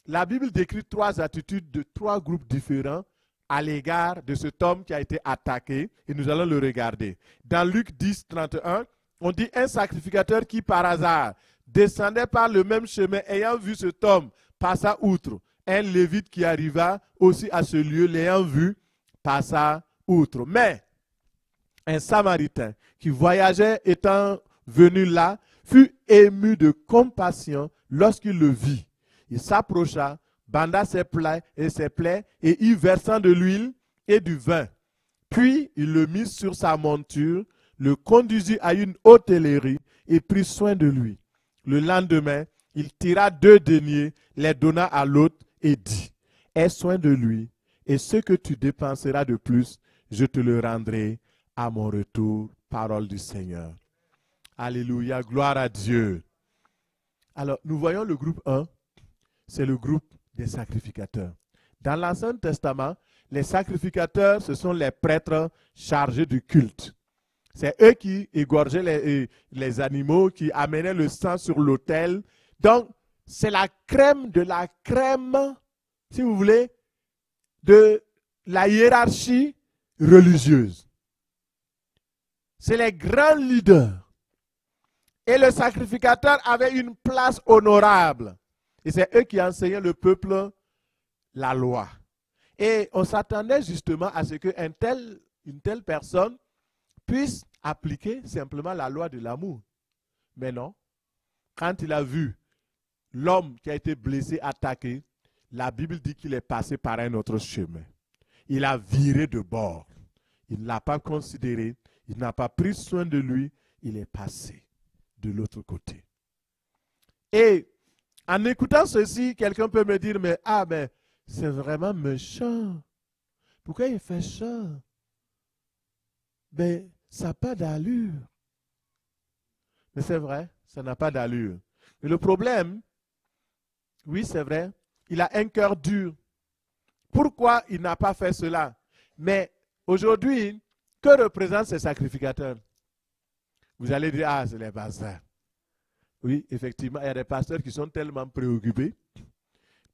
la Bible décrit 3 attitudes de 3 groupes différents à l'égard de cet homme qui a été attaqué et nous allons le regarder. Dans Luc 10, 31, on dit un sacrificateur qui par hasard descendait par le même chemin ayant vu cet homme passa outre. Un lévite qui arriva aussi à ce lieu l'ayant vu passa outre. Mais un samaritain qui voyageait étant venu là fut ému de compassion lorsqu'il le vit. Il s'approcha, banda ses plaies et y versant de l'huile et du vin. Puis il le mit sur sa monture, le conduisit à une hôtellerie et prit soin de lui. Le lendemain, il tira 2 deniers, les donna à l'hôte et dit, aie soin de lui, et ce que tu dépenseras de plus, je te le rendrai à mon retour. Parole du Seigneur. Alléluia, gloire à Dieu. Alors, nous voyons le groupe 1, c'est le groupe des sacrificateurs. Dans l'Ancien Testament, les sacrificateurs, ce sont les prêtres chargés du culte. C'est eux qui égorgeaient les animaux, qui amenaient le sang sur l'autel. Donc, c'est la crème de la crème, si vous voulez, de la hiérarchie religieuse. C'est les grands leaders. Et le sacrificateur avait une place honorable. Et c'est eux qui enseignaient le peuple la loi. Et on s'attendait justement à ce qu'une telle personne puisse appliquer simplement la loi de l'amour. Mais non. Quand il a vu l'homme qui a été blessé, attaqué, la Bible dit qu'il est passé par un autre chemin. Il a viré de bord. Il ne l'a pas considéré. Il n'a pas pris soin de lui. Il est passé de l'autre côté. Et en écoutant ceci, quelqu'un peut me dire, mais c'est vraiment méchant. Pourquoi il fait ça? Mais ça n'a pas d'allure. Mais c'est vrai, ça n'a pas d'allure. Mais le problème, oui, c'est vrai, il a un cœur dur. Pourquoi il n'a pas fait cela? Mais aujourd'hui, que représentent ces sacrificateurs? Vous allez dire, c'est les pasteurs. Oui, effectivement, il y a des pasteurs qui sont tellement préoccupés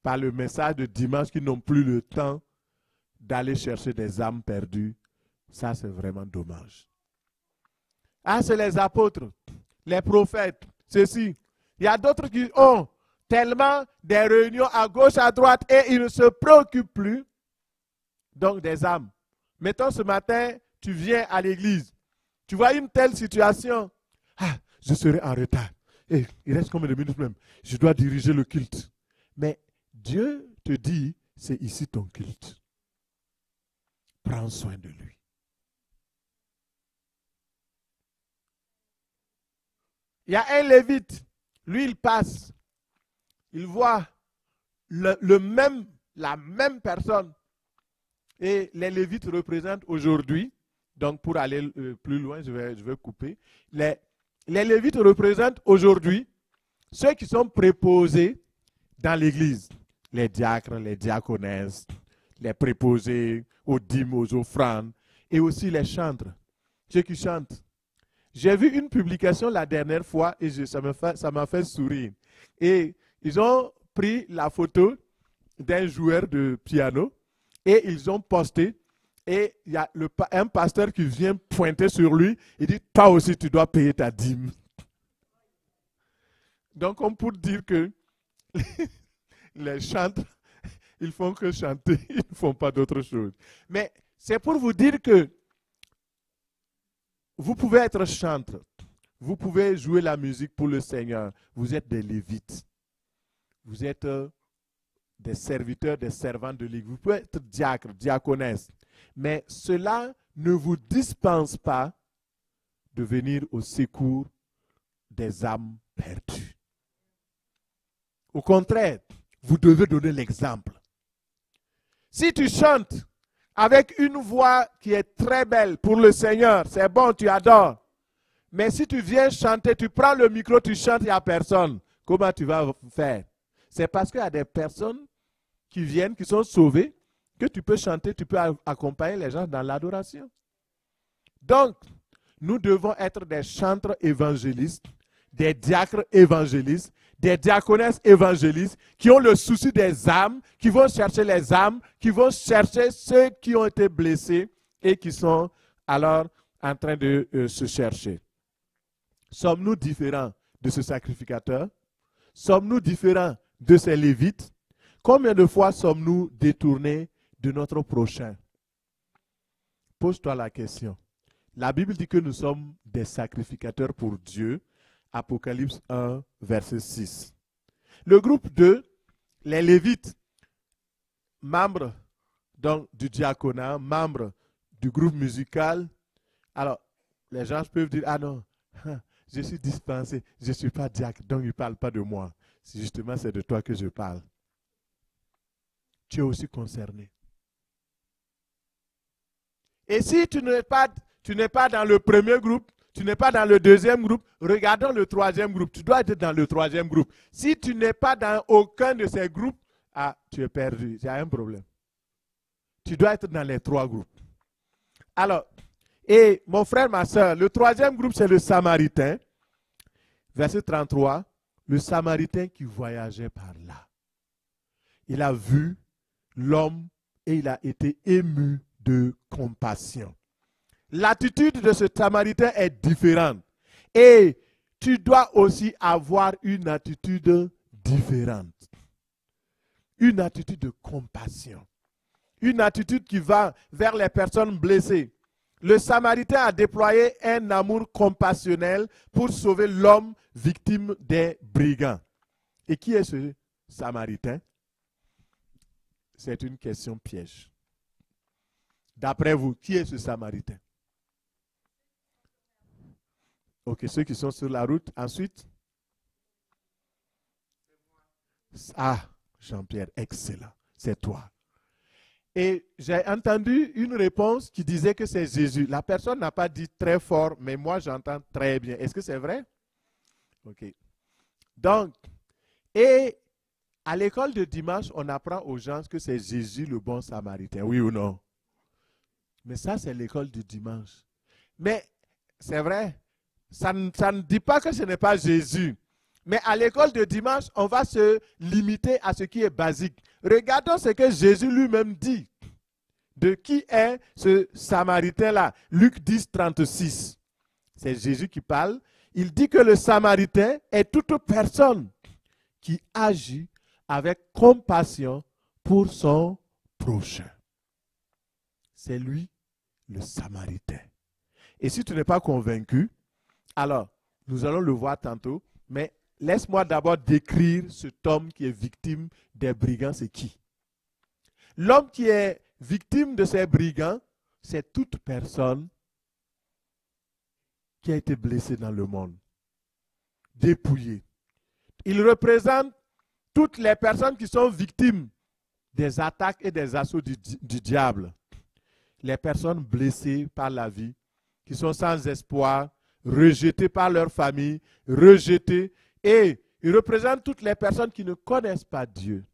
par le message de dimanche qu'ils n'ont plus le temps d'aller chercher des âmes perdues. Ça, c'est vraiment dommage. C'est les apôtres, les prophètes, ceci. Il y a d'autres qui ont tellement des réunions à gauche, à droite, et ils ne se préoccupent plus. Donc, des âmes. Mettons ce matin, tu viens à l'église. Tu vois une telle situation. Je serai en retard. Et il reste combien de minutes même? Je dois diriger le culte. Mais Dieu te dit, c'est ici ton culte. Prends soin de lui. Il y a un lévite. Lui, il passe. Il voit la même personne. Et les lévites représentent aujourd'hui, donc pour aller plus loin, je vais couper. Les lévites représentent aujourd'hui ceux qui sont préposés dans l'église. Les diacres, les diaconesses, les préposés aux dîmes, aux offrandes, et aussi les chantres, ceux qui chantent. J'ai vu une publication la dernière fois et ça m'a fait sourire. Et ils ont pris la photo d'un joueur de piano et ils ont posté. Et il y a un pasteur qui vient pointer sur lui. Il dit, toi aussi, tu dois payer ta dîme. Donc, on peut dire que les chantres, ils font que chanter, ils ne font pas d'autre chose. Mais c'est pour vous dire que vous pouvez être chantre, vous pouvez jouer la musique pour le Seigneur. Vous êtes des lévites. Vous êtes des serviteurs, des servants de l'Église. Vous pouvez être diacre, diaconesse. Mais cela ne vous dispense pas de venir au secours des âmes perdues. Au contraire, vous devez donner l'exemple. Si tu chantes avec une voix qui est très belle pour le Seigneur, c'est bon, tu adores. Mais si tu viens chanter, tu prends le micro, tu chantes, il n'y a personne. Comment tu vas faire? C'est parce qu'il y a des personnes qui viennent, qui sont sauvées, que tu peux chanter, tu peux accompagner les gens dans l'adoration. Donc, nous devons être des chantres évangélistes, des diacres évangélistes, des diaconesses évangélistes qui ont le souci des âmes, qui vont chercher les âmes, qui vont chercher ceux qui ont été blessés et qui sont alors en train de se chercher. Sommes-nous différents de ce sacrificateur? Sommes-nous différents de ces lévites? Combien de fois sommes-nous détournés de notre prochain? Pose-toi la question. La Bible dit que nous sommes des sacrificateurs pour Dieu. Apocalypse 1, verset 6. Le groupe 2, les lévites, membres donc, du diaconat, membres du groupe musical. Alors, les gens peuvent dire, ah non, je suis dispensé, je ne suis pas diacre, donc il ne parle pas de moi. Justement, c'est de toi que je parle. Tu es aussi concerné. Et si tu n'es pas dans le premier groupe, tu n'es pas dans le deuxième groupe, regardons le troisième groupe. Tu dois être dans le troisième groupe. Si tu n'es pas dans aucun de ces groupes, tu es perdu. Il y a un problème. Tu dois être dans les trois groupes. Alors, Et mon frère, ma soeur, le troisième groupe, c'est le Samaritain. Verset 33, le Samaritain qui voyageait par là. Il a vu l'homme et il a été ému de compassion. L'attitude de ce Samaritain est différente. Et tu dois aussi avoir une attitude différente. Une attitude de compassion. Une attitude qui va vers les personnes blessées. Le Samaritain a déployé un amour compassionnel pour sauver l'homme victime des brigands. Et qui est ce Samaritain? C'est une question piège. D'après vous, qui est ce Samaritain? Ok, ceux qui sont sur la route. Ensuite? Ah, Jean-Pierre, excellent. C'est toi. Et j'ai entendu une réponse qui disait que c'est Jésus. La personne n'a pas dit très fort, mais moi j'entends très bien. Est-ce que c'est vrai? Ok. Donc, et à l'école de dimanche, on apprend aux gens que c'est Jésus le bon Samaritain. Oui ou non? Mais ça, c'est l'école du dimanche. Mais c'est vrai, ça ne dit pas que ce n'est pas Jésus. Mais à l'école de dimanche, on va se limiter à ce qui est basique. Regardons ce que Jésus lui-même dit. De qui est ce Samaritain-là? Luc 10, 36. C'est Jésus qui parle. Il dit que le Samaritain est toute personne qui agit avec compassion pour son prochain. C'est lui, le Samaritain. Et si tu n'es pas convaincu, alors nous allons le voir tantôt, mais laisse-moi d'abord décrire cet homme qui est victime des brigands, c'est qui? L'homme qui est victime de ces brigands, c'est toute personne qui a été blessée dans le monde, dépouillée. Il représente toutes les personnes qui sont victimes des attaques et des assauts du diable. Les personnes blessées par la vie, qui sont sans espoir, rejetées par leur famille, rejetées. Et il représente toutes les personnes qui ne connaissent pas Dieu.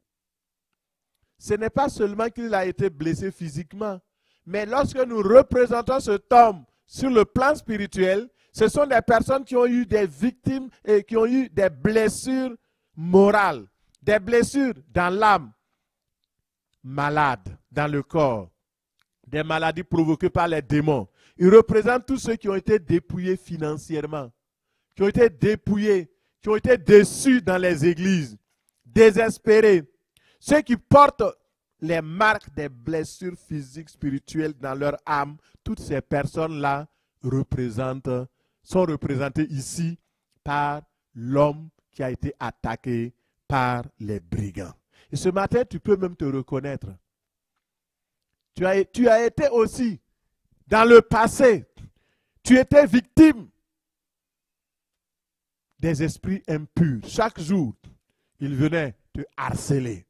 Ce n'est pas seulement qu'il a été blessé physiquement, mais lorsque nous représentons cet homme sur le plan spirituel, ce sont des personnes qui ont eu des victimes et qui ont eu des blessures morales, des blessures dans l'âme, malades dans le corps, des maladies provoquées par les démons. Il représente tous ceux qui ont été dépouillés financièrement, qui ont été dépouillés, qui ont été déçus dans les églises, désespérés. Ceux qui portent les marques des blessures physiques, spirituelles dans leur âme, toutes ces personnes-là sont représentées ici par l'homme qui a été attaqué par les brigands. Et ce matin, tu peux même te reconnaître. Tu as été aussi, dans le passé, tu étais victime des esprits impurs. Chaque jour, ils venaient te harceler.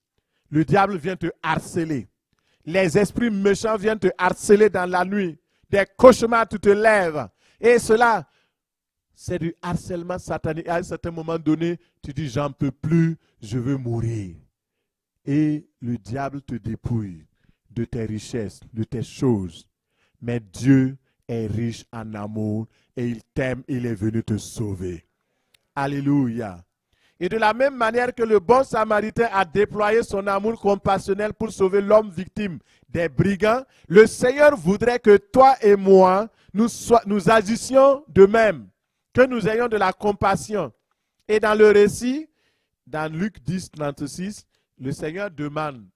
Le diable vient te harceler. Les esprits méchants viennent te harceler dans la nuit. Des cauchemars, tu te lèves. Et cela, c'est du harcèlement satanique. À un certain moment donné, tu dis, j'en peux plus, je veux mourir. Et le diable te dépouille de tes richesses, de tes choses. Mais Dieu est riche en amour et il t'aime, il est venu te sauver. Alléluia. Et de la même manière que le bon Samaritain a déployé son amour compassionnel pour sauver l'homme victime des brigands, le Seigneur voudrait que toi et moi, nous agissions de même, que nous ayons de la compassion. Et dans le récit, dans Luc 10, 36, le Seigneur demande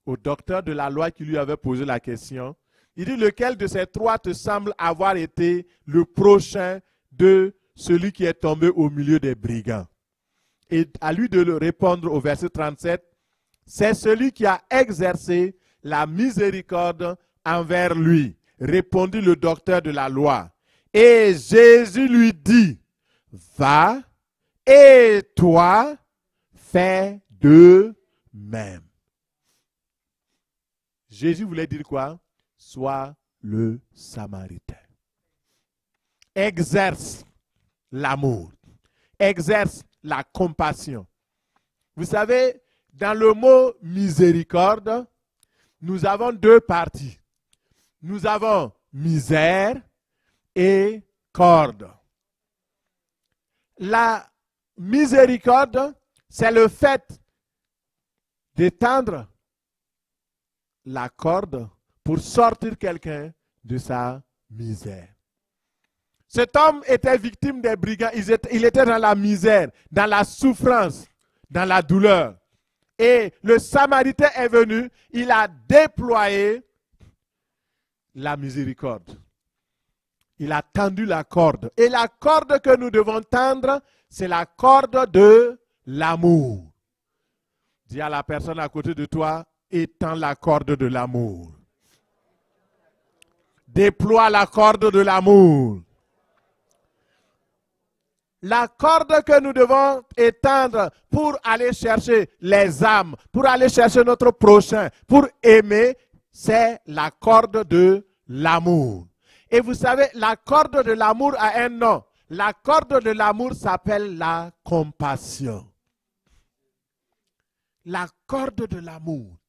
au docteur de la loi qui lui avait posé la question, il dit, lequel de ces trois te semble avoir été le prochain de celui qui est tombé au milieu des brigands? Et à lui de le répondre au verset 37, c'est celui qui a exercé la miséricorde envers lui, répondit le docteur de la loi. Et Jésus lui dit, va et toi, fais de même. Jésus voulait dire quoi? Sois le Samaritain. Exerce l'amour. Exerce la compassion. Vous savez, dans le mot miséricorde, nous avons deux parties. Nous avons misère et corde. La miséricorde, c'est le fait d'étendre la corde pour sortir quelqu'un de sa misère. Cet homme était victime des brigands. Il était dans la misère, dans la souffrance, dans la douleur. Et le Samaritain est venu, il a déployé la miséricorde. Il a tendu la corde. Et la corde que nous devons tendre, c'est la corde de l'amour. Dis à la personne à côté de toi, étends la corde de l'amour. Déploie la corde de l'amour. La corde que nous devons étendre pour aller chercher les âmes, pour aller chercher notre prochain, pour aimer, c'est la corde de l'amour. Et vous savez, la corde de l'amour a un nom. La corde de l'amour s'appelle la compassion. La corde de l'amour.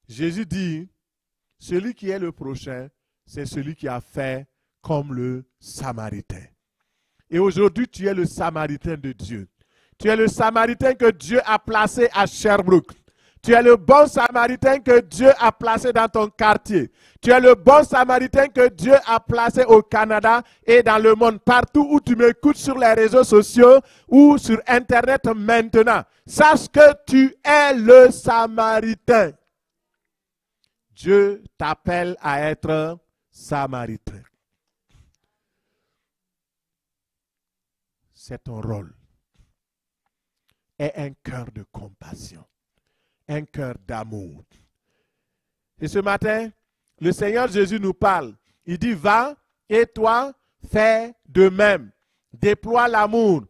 Jésus dit, celui qui est le prochain, c'est celui qui a fait comme le Samaritain. Et aujourd'hui, tu es le Samaritain de Dieu. Tu es le Samaritain que Dieu a placé à Sherbrooke. Tu es le bon Samaritain que Dieu a placé dans ton quartier. Tu es le bon Samaritain que Dieu a placé au Canada et dans le monde. Partout où tu m'écoutes sur les réseaux sociaux ou sur Internet maintenant. Sache que tu es le Samaritain. Dieu t'appelle à être Samaritain. C'est ton rôle. Aie un cœur de compassion. Un cœur d'amour. Et ce matin, le Seigneur Jésus nous parle. Il dit, va et toi, fais de même. Déploie l'amour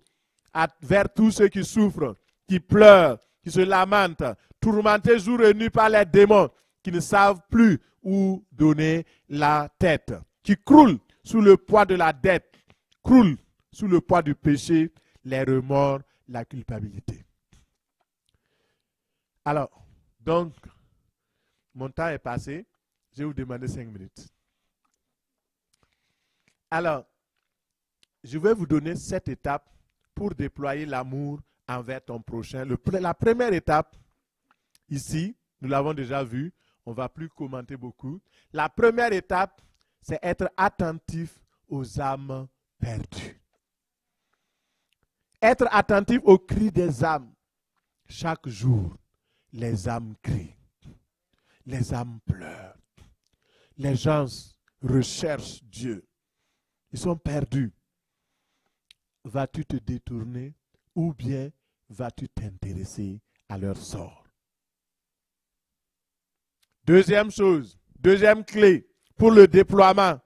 vers tous ceux qui souffrent, qui pleurent, qui se lamentent, tourmentés jour et nuit par les démons, qui ne savent plus où donner la tête, qui croulent sous le poids de la dette, croulent sous le poids du péché, les remords, la culpabilité. Alors, donc, mon temps est passé. Je vais vous demander 5 minutes. Alors, je vais vous donner 7 étapes pour déployer l'amour envers ton prochain. La première étape, ici, nous l'avons déjà vu, on ne va plus commenter beaucoup. La première étape, c'est être attentif aux âmes perdues. Être attentif aux cris des âmes. Chaque jour, les âmes crient. Les âmes pleurent. Les gens recherchent Dieu. Ils sont perdus. Vas-tu te détourner ou bien vas-tu t'intéresser à leur sort? Deuxième chose, deuxième clé pour le déploiement.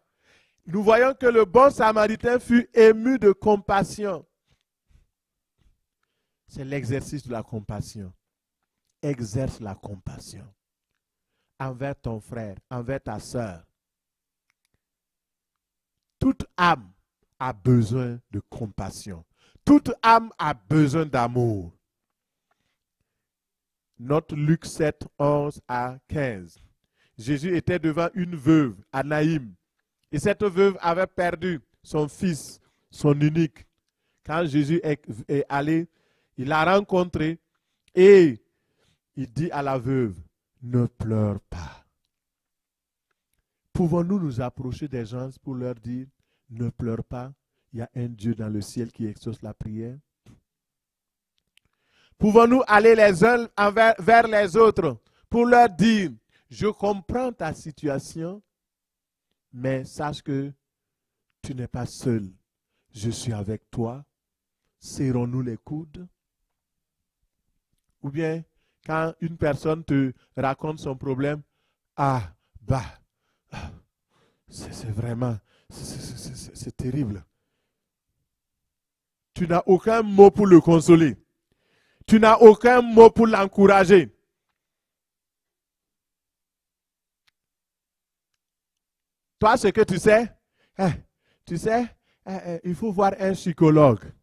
Nous voyons que le bon Samaritain fut ému de compassion. C'est l'exercice de la compassion. Exerce la compassion envers ton frère, envers ta sœur. Toute âme a besoin de compassion. Toute âme a besoin d'amour. Note Luc 7, 11 à 15. Jésus était devant une veuve à Naïm. Et cette veuve avait perdu son fils, son unique. Quand Jésus est allé, il l'a rencontré et il dit à la veuve, ne pleure pas. Pouvons-nous nous approcher des gens pour leur dire, ne pleure pas, il y a un Dieu dans le ciel qui exauce la prière? Pouvons-nous aller les uns vers les autres pour leur dire, je comprends ta situation, mais sache que tu n'es pas seul. Je suis avec toi. Serrons-nous les coudes? Ou bien, quand une personne te raconte son problème, c'est vraiment, c'est terrible. Tu n'as aucun mot pour le consoler. Tu n'as aucun mot pour l'encourager. Toi, ce que tu sais, il faut voir un psychologue.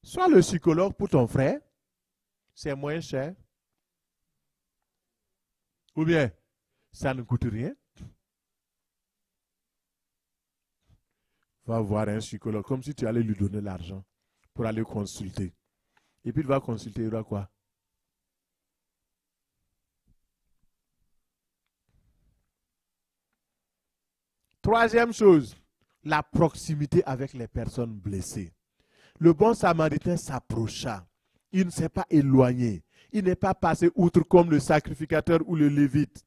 Sois le psychologue pour ton frère. C'est moins cher. Ou bien, ça ne coûte rien. va voir un psychologue, comme si tu allais lui donner l'argent pour aller consulter. Et puis il va consulter, il aura quoi? Troisième chose, la proximité avec les personnes blessées. Le bon samaritain s'approcha. Il ne s'est pas éloigné. Il n'est pas passé outre comme le sacrificateur ou le lévite.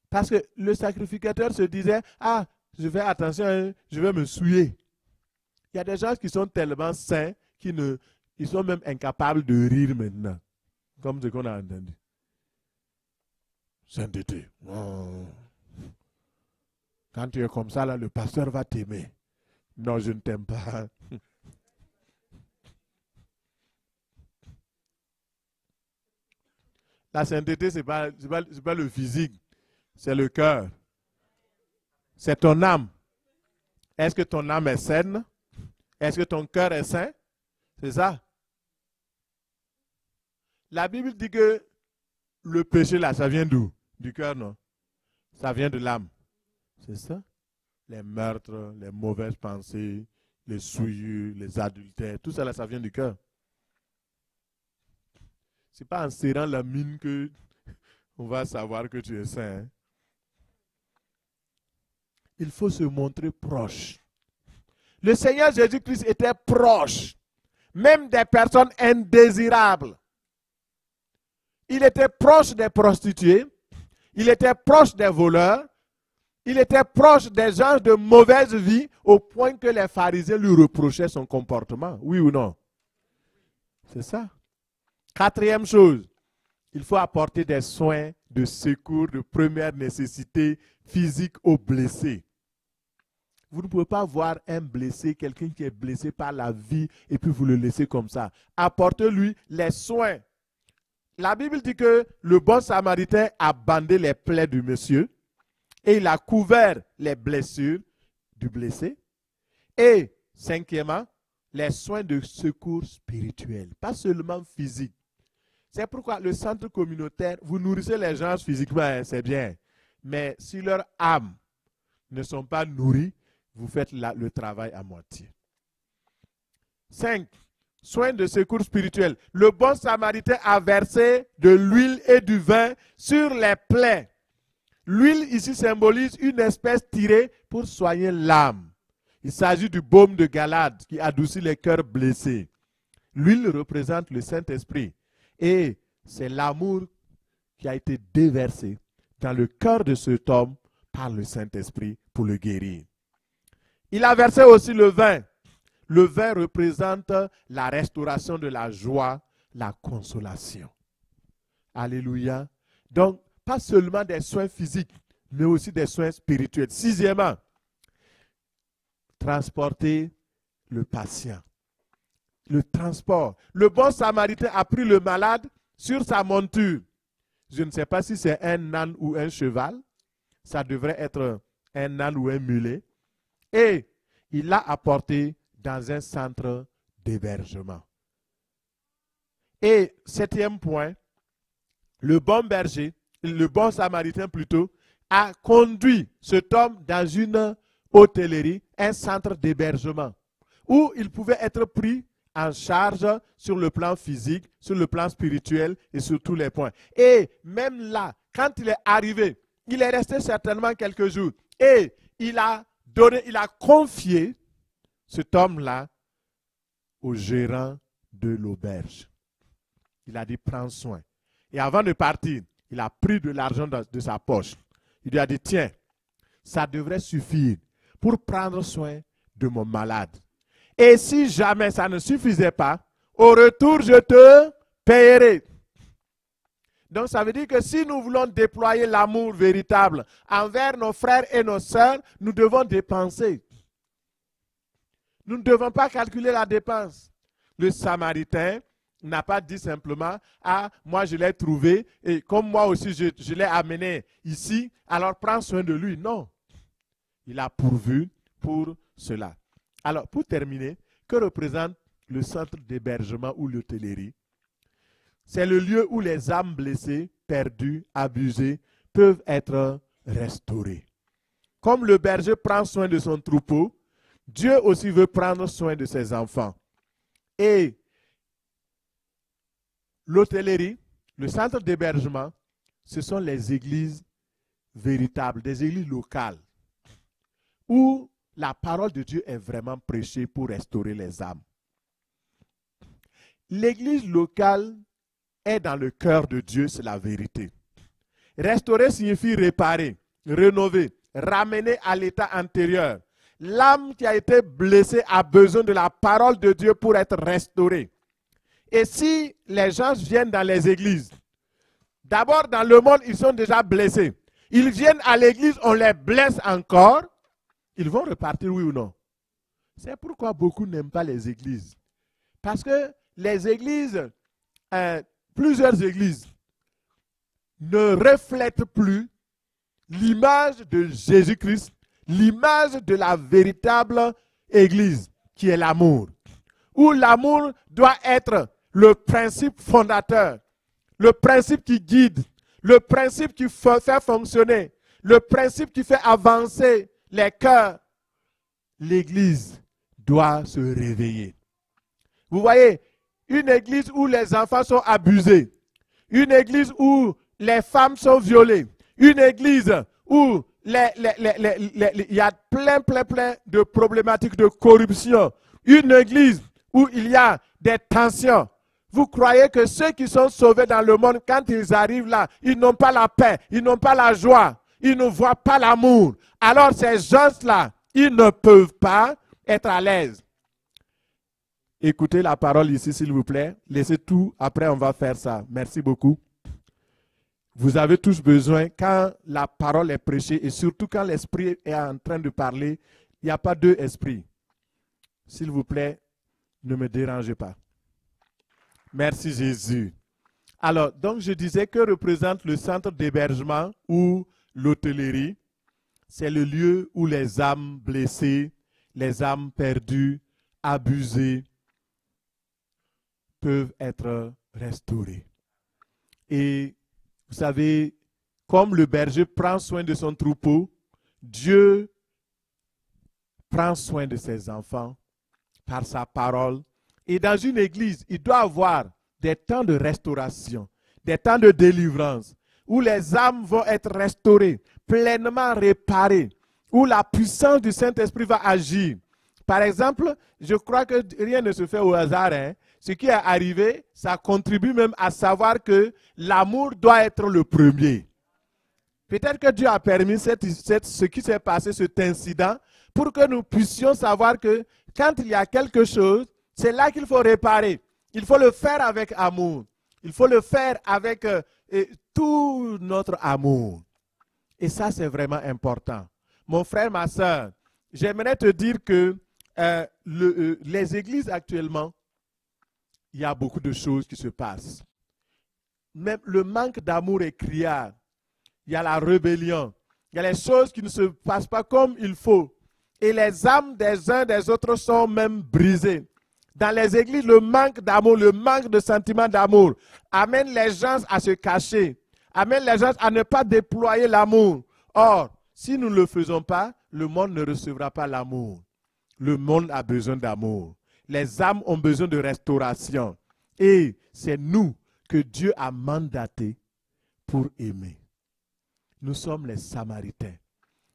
Parce que le sacrificateur se disait, ah, je fais attention, hein, je vais me souiller. Il y a des gens qui sont tellement saints qu'ils sont même incapables de rire maintenant. Comme ce qu'on a entendu. Sainteté. Oh. Quand tu es comme ça, là, le pasteur va t'aimer. Non, je ne t'aime pas. La sainteté, ce n'est pas le physique, c'est le cœur. C'est ton âme. Est-ce que ton âme est saine? Est-ce que ton cœur est sain? C'est ça. La Bible dit que le péché, là, ça vient d'où? Du cœur, non? Ça vient de l'âme. C'est ça. Les meurtres, les mauvaises pensées, les souillures, les adultères, tout ça, là, ça vient du cœur. Ce n'est pas en serrant la mine que on va savoir que tu es saint. Hein? Il faut se montrer proche. Le Seigneur Jésus-Christ était proche, même des personnes indésirables. Il était proche des prostituées, il était proche des voleurs, il était proche des gens de mauvaise vie, au point que les pharisiens lui reprochaient son comportement. Oui ou non? C'est ça. Quatrième chose, il faut apporter des soins de secours de première nécessité physique aux blessés. Vous ne pouvez pas voir un blessé, quelqu'un qui est blessé par la vie, et puis vous le laissez comme ça. Apportez-lui les soins. La Bible dit que le bon samaritain a bandé les plaies du monsieur et il a couvert les blessures du blessé. Et cinquièmement, les soins de secours spirituel, pas seulement physique. C'est pourquoi le centre communautaire, vous nourrissez les gens physiquement, hein, c'est bien. Mais si leurs âmes ne sont pas nourries, vous faites le travail à moitié. 5. Soins de secours spirituel. Le bon samaritain a versé de l'huile et du vin sur les plaies. L'huile ici symbolise une espèce tirée pour soigner l'âme. Il s'agit du baume de Galade qui adoucit les cœurs blessés. L'huile représente le Saint-Esprit. Et c'est l'amour qui a été déversé dans le cœur de cet homme par le Saint-Esprit pour le guérir. Il a versé aussi le vin. Le vin représente la restauration de la joie, la consolation. Alléluia. Donc, pas seulement des soins physiques, mais aussi des soins spirituels. Sixièmement, transporter le patient. Le transport. Le bon samaritain a pris le malade sur sa monture. Je ne sais pas si c'est un âne ou un cheval. Ça devrait être un âne ou un mulet. Et il l'a apporté dans un centre d'hébergement. Et septième point, le bon berger, le bon samaritain plutôt, a conduit cet homme dans une hôtellerie, un centre d'hébergement, où il pouvait être pris en charge sur le plan physique, sur le plan spirituel et sur tous les points. Et même là, quand il est arrivé, il est resté certainement quelques jours. Et il a confié cet homme-là au gérant de l'auberge. Il a dit, prends soin. Et avant de partir, il a pris de l'argent de sa poche. Il lui a dit, tiens, ça devrait suffire pour prendre soin de mon malade. Et si jamais ça ne suffisait pas, au retour, je te payerai. Donc ça veut dire que si nous voulons déployer l'amour véritable envers nos frères et nos sœurs, nous devons dépenser. Nous ne devons pas calculer la dépense. Le Samaritain n'a pas dit simplement, ah, moi je l'ai trouvé, et comme moi aussi je l'ai amené ici, alors prends soin de lui. Non. Il a pourvu pour cela. Alors, pour terminer, que représente le centre d'hébergement ou l'hôtellerie? C'est le lieu où les âmes blessées, perdues, abusées, peuvent être restaurées. Comme le berger prend soin de son troupeau, Dieu aussi veut prendre soin de ses enfants. Et l'hôtellerie, le centre d'hébergement, ce sont les églises véritables, des églises locales, où la parole de Dieu est vraiment prêchée pour restaurer les âmes. L'église locale est dans le cœur de Dieu, c'est la vérité. Restaurer signifie réparer, rénover, ramener à l'état antérieur. L'âme qui a été blessée a besoin de la parole de Dieu pour être restaurée. Et si les gens viennent dans les églises, d'abord dans le monde, ils sont déjà blessés. Ils viennent à l'église, on les blesse encore. Ils vont repartir, oui ou non? C'est pourquoi beaucoup n'aiment pas les églises. Parce que les églises, plusieurs églises, ne reflètent plus l'image de Jésus-Christ, l'image de la véritable église, qui est l'amour. Où l'amour doit être le principe fondateur, le principe qui guide, le principe qui fait fonctionner, le principe qui fait avancer les cœurs. L'église doit se réveiller. Vous voyez, une église où les enfants sont abusés, une église où les femmes sont violées, une église où il y a plein de problématiques de corruption, une église où il y a des tensions. Vous croyez que ceux qui sont sauvés dans le monde, quand ils arrivent là, ils n'ont pas la paix, ils n'ont pas la joie, ils ne voient pas l'amour. Alors ces gens-là, ils ne peuvent pas être à l'aise. Écoutez la parole ici, s'il vous plaît. Laissez tout, après on va faire ça. Merci beaucoup. Vous avez tous besoin, quand la parole est prêchée, et surtout quand l'esprit est en train de parler, il n'y a pas deux esprits. S'il vous plaît, ne me dérangez pas. Merci Jésus. Alors, donc je disais que représente le centre d'hébergement ou l'hôtellerie. C'est le lieu où les âmes blessées, les âmes perdues, abusées, peuvent être restaurées. Et vous savez, comme le berger prend soin de son troupeau, Dieu prend soin de ses enfants par sa parole. Et dans une église, il doit avoir des temps de restauration, des temps de délivrance, où les âmes vont être restaurées, pleinement réparées, où la puissance du Saint-Esprit va agir. Par exemple, je crois que rien ne se fait au hasard. Ce qui est arrivé, ça contribue même à savoir que l'amour doit être le premier. Peut-être que Dieu a permis ce qui s'est passé, cet incident, pour que nous puissions savoir que quand il y a quelque chose, c'est là qu'il faut réparer. Il faut le faire avec amour. Il faut le faire avec tout notre amour. Et ça, c'est vraiment important. Mon frère, ma soeur, j'aimerais te dire que les églises actuellement, il y a beaucoup de choses qui se passent. Même le manque d'amour est criard. Il y a la rébellion. Il y a les choses qui ne se passent pas comme il faut. Et les âmes des uns des autres sont même brisées. Dans les églises, le manque d'amour, le manque de sentiment d'amour amène les gens à se cacher, amène les gens à ne pas déployer l'amour. Or, si nous ne le faisons pas, le monde ne recevra pas l'amour. Le monde a besoin d'amour. Les âmes ont besoin de restauration. Et c'est nous que Dieu a mandatés pour aimer. Nous sommes les Samaritains.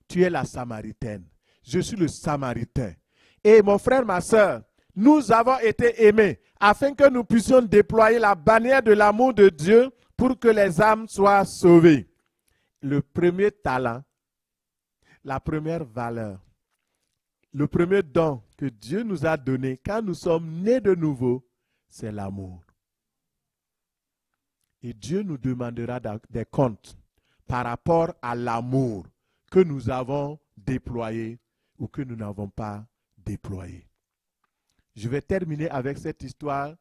Tu es la Samaritaine. Je suis le Samaritain. Et mon frère, ma soeur, nous avons été aimés afin que nous puissions déployer la bannière de l'amour de Dieu pour que les âmes soient sauvées. Le premier talent, la première valeur, le premier don que Dieu nous a donné quand nous sommes nés de nouveau, c'est l'amour. Et Dieu nous demandera des comptes par rapport à l'amour que nous avons déployé ou que nous n'avons pas déployé. Je vais terminer avec cette histoire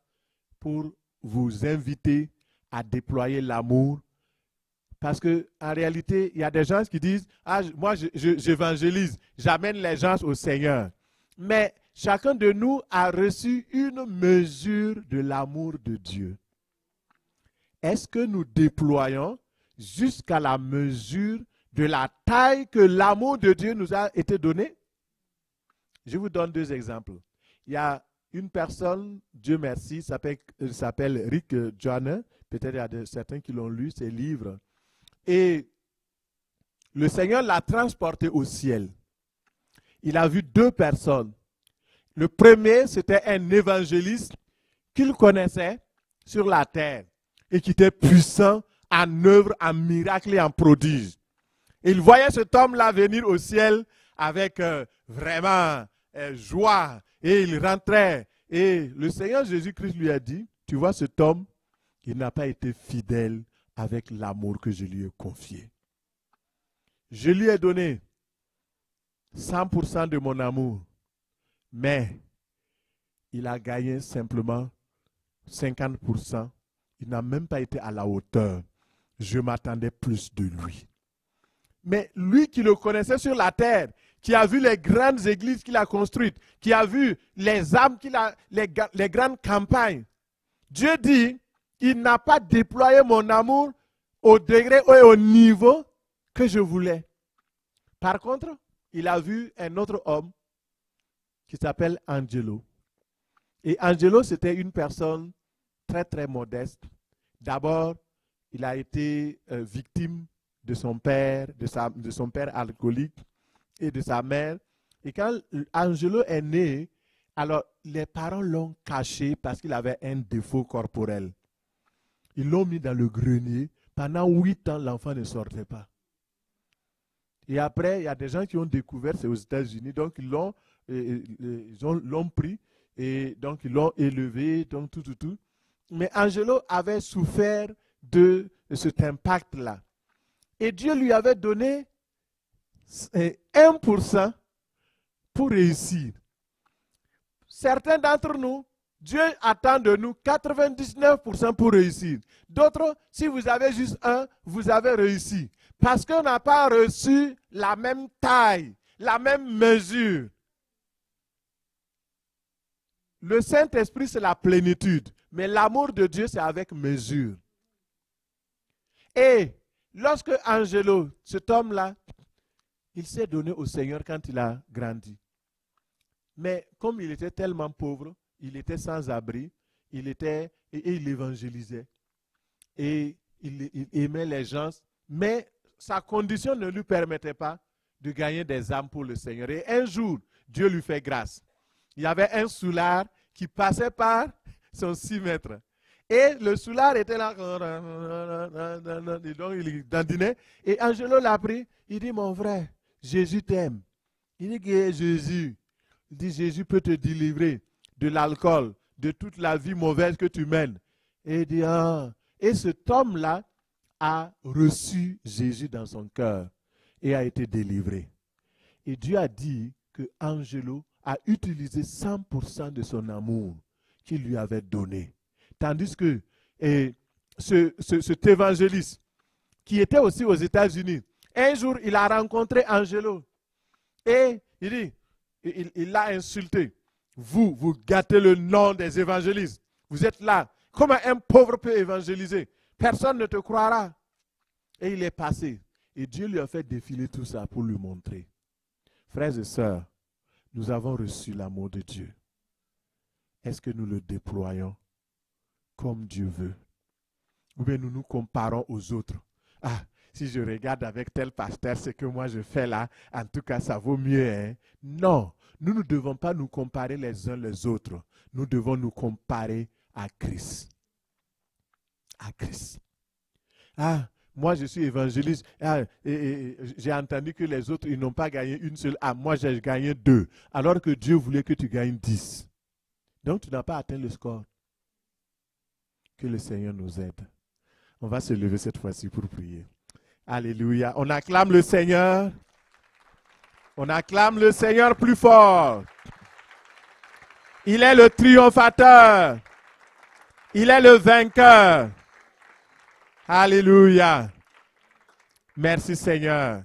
pour vous inviter à déployer l'amour. Parce qu'en réalité, il y a des gens qui disent « Ah, moi, j'évangélise, j'amène les gens au Seigneur. » Mais chacun de nous a reçu une mesure de l'amour de Dieu. Est-ce que nous déployons jusqu'à la mesure de la taille que l'amour de Dieu nous a été donné? Je vous donne 2 exemples. Il y a une personne, Dieu merci, s'appelle Rick Joyner. Peut-être il y a certains qui l'ont lu, ses livres. Et le Seigneur l'a transporté au ciel. Il a vu 2 personnes. Le premier, c'était un évangéliste qu'il connaissait sur la terre et qui était puissant en œuvre, en miracle et en prodige. Il voyait cet homme-là venir au ciel avec vraiment joie et il rentrait. Et le Seigneur Jésus-Christ lui a dit, tu vois cet homme, il n'a pas été fidèle avec l'amour que je lui ai confié. Je lui ai donné 100% de mon amour, mais il a gagné simplement 50%. Il n'a même pas été à la hauteur. Je m'attendais plus de lui. Mais lui qui le connaissait sur la terre, qui a vu les grandes églises qu'il a construites, qui a vu les âmes les grandes campagnes, Dieu dit, il n'a pas déployé mon amour au degré et au niveau que je voulais. Par contre, il a vu un autre homme qui s'appelle Angelo. Et Angelo, c'était une personne très, très modeste. D'abord, il a été victime de son père, de son père alcoolique et de sa mère. Et quand Angelo est né, alors les parents l'ont caché parce qu'il avait un défaut corporel. Ils l'ont mis dans le grenier. Pendant 8 ans, l'enfant ne sortait pas. Et après, il y a des gens qui ont découvert, c'est aux États-Unis, donc ils l'ont pris et donc ils l'ont élevé, donc tout. Mais Angelo avait souffert de cet impact-là. Et Dieu lui avait donné 1% pour réussir. Certains d'entre nous, Dieu attend de nous 99% pour réussir. D'autres, si vous avez juste 1, vous avez réussi. Parce qu'on n'a pas reçu la même taille, la même mesure. Le Saint-Esprit, c'est la plénitude. Mais l'amour de Dieu, c'est avec mesure. Et lorsque Angelo, cet homme-là, il s'est donné au Seigneur quand il a grandi. Mais comme il était tellement pauvre, il était sans abri, il évangélisait. Et il aimait les gens, mais sa condition ne lui permettait pas de gagner des âmes pour le Seigneur. Et un jour, Dieu lui fait grâce. Il y avait un soulard qui passait par son 6 mètres. Et le soulard était là, et donc il dandinait. Et Angelo l'a pris, il dit, mon frère, Jésus t'aime. Il dit que Jésus, il dit, Jésus peut te délivrer de l'alcool, de toute la vie mauvaise que tu mènes. Et il dit, ah. Et cet homme-là a reçu Jésus dans son cœur et a été délivré. Et Dieu a dit que Angelo a utilisé 100% de son amour qu'il lui avait donné. Tandis que cet évangéliste, qui était aussi aux États-Unis, un jour, il a rencontré Angelo. Et il dit, il l'a insulté. Vous gâtez le nom des évangélistes. Vous êtes là. Comment un pauvre peut évangéliser? Personne ne te croira. Et il est passé. Et Dieu lui a fait défiler tout ça pour lui montrer. Frères et sœurs, nous avons reçu l'amour de Dieu. Est-ce que nous le déployons comme Dieu veut? Ou bien nous nous comparons aux autres? Ah, si je regarde avec tel pasteur, ce que moi je fais là, en tout cas ça vaut mieux. Hein? Non, nous ne devons pas nous comparer les uns les autres. Nous devons nous comparer à Christ. À Christ. Ah, moi je suis évangéliste. Ah, j'ai entendu que les autres, ils n'ont pas gagné une seule. Ah, moi j'ai gagné 2. Alors que Dieu voulait que tu gagnes 10. Donc tu n'as pas atteint le score. Que le Seigneur nous aide. On va se lever cette fois-ci pour prier. Alléluia. On acclame le Seigneur. On acclame le Seigneur plus fort. Il est le triomphateur. Il est le vainqueur. Alléluia. Merci Seigneur.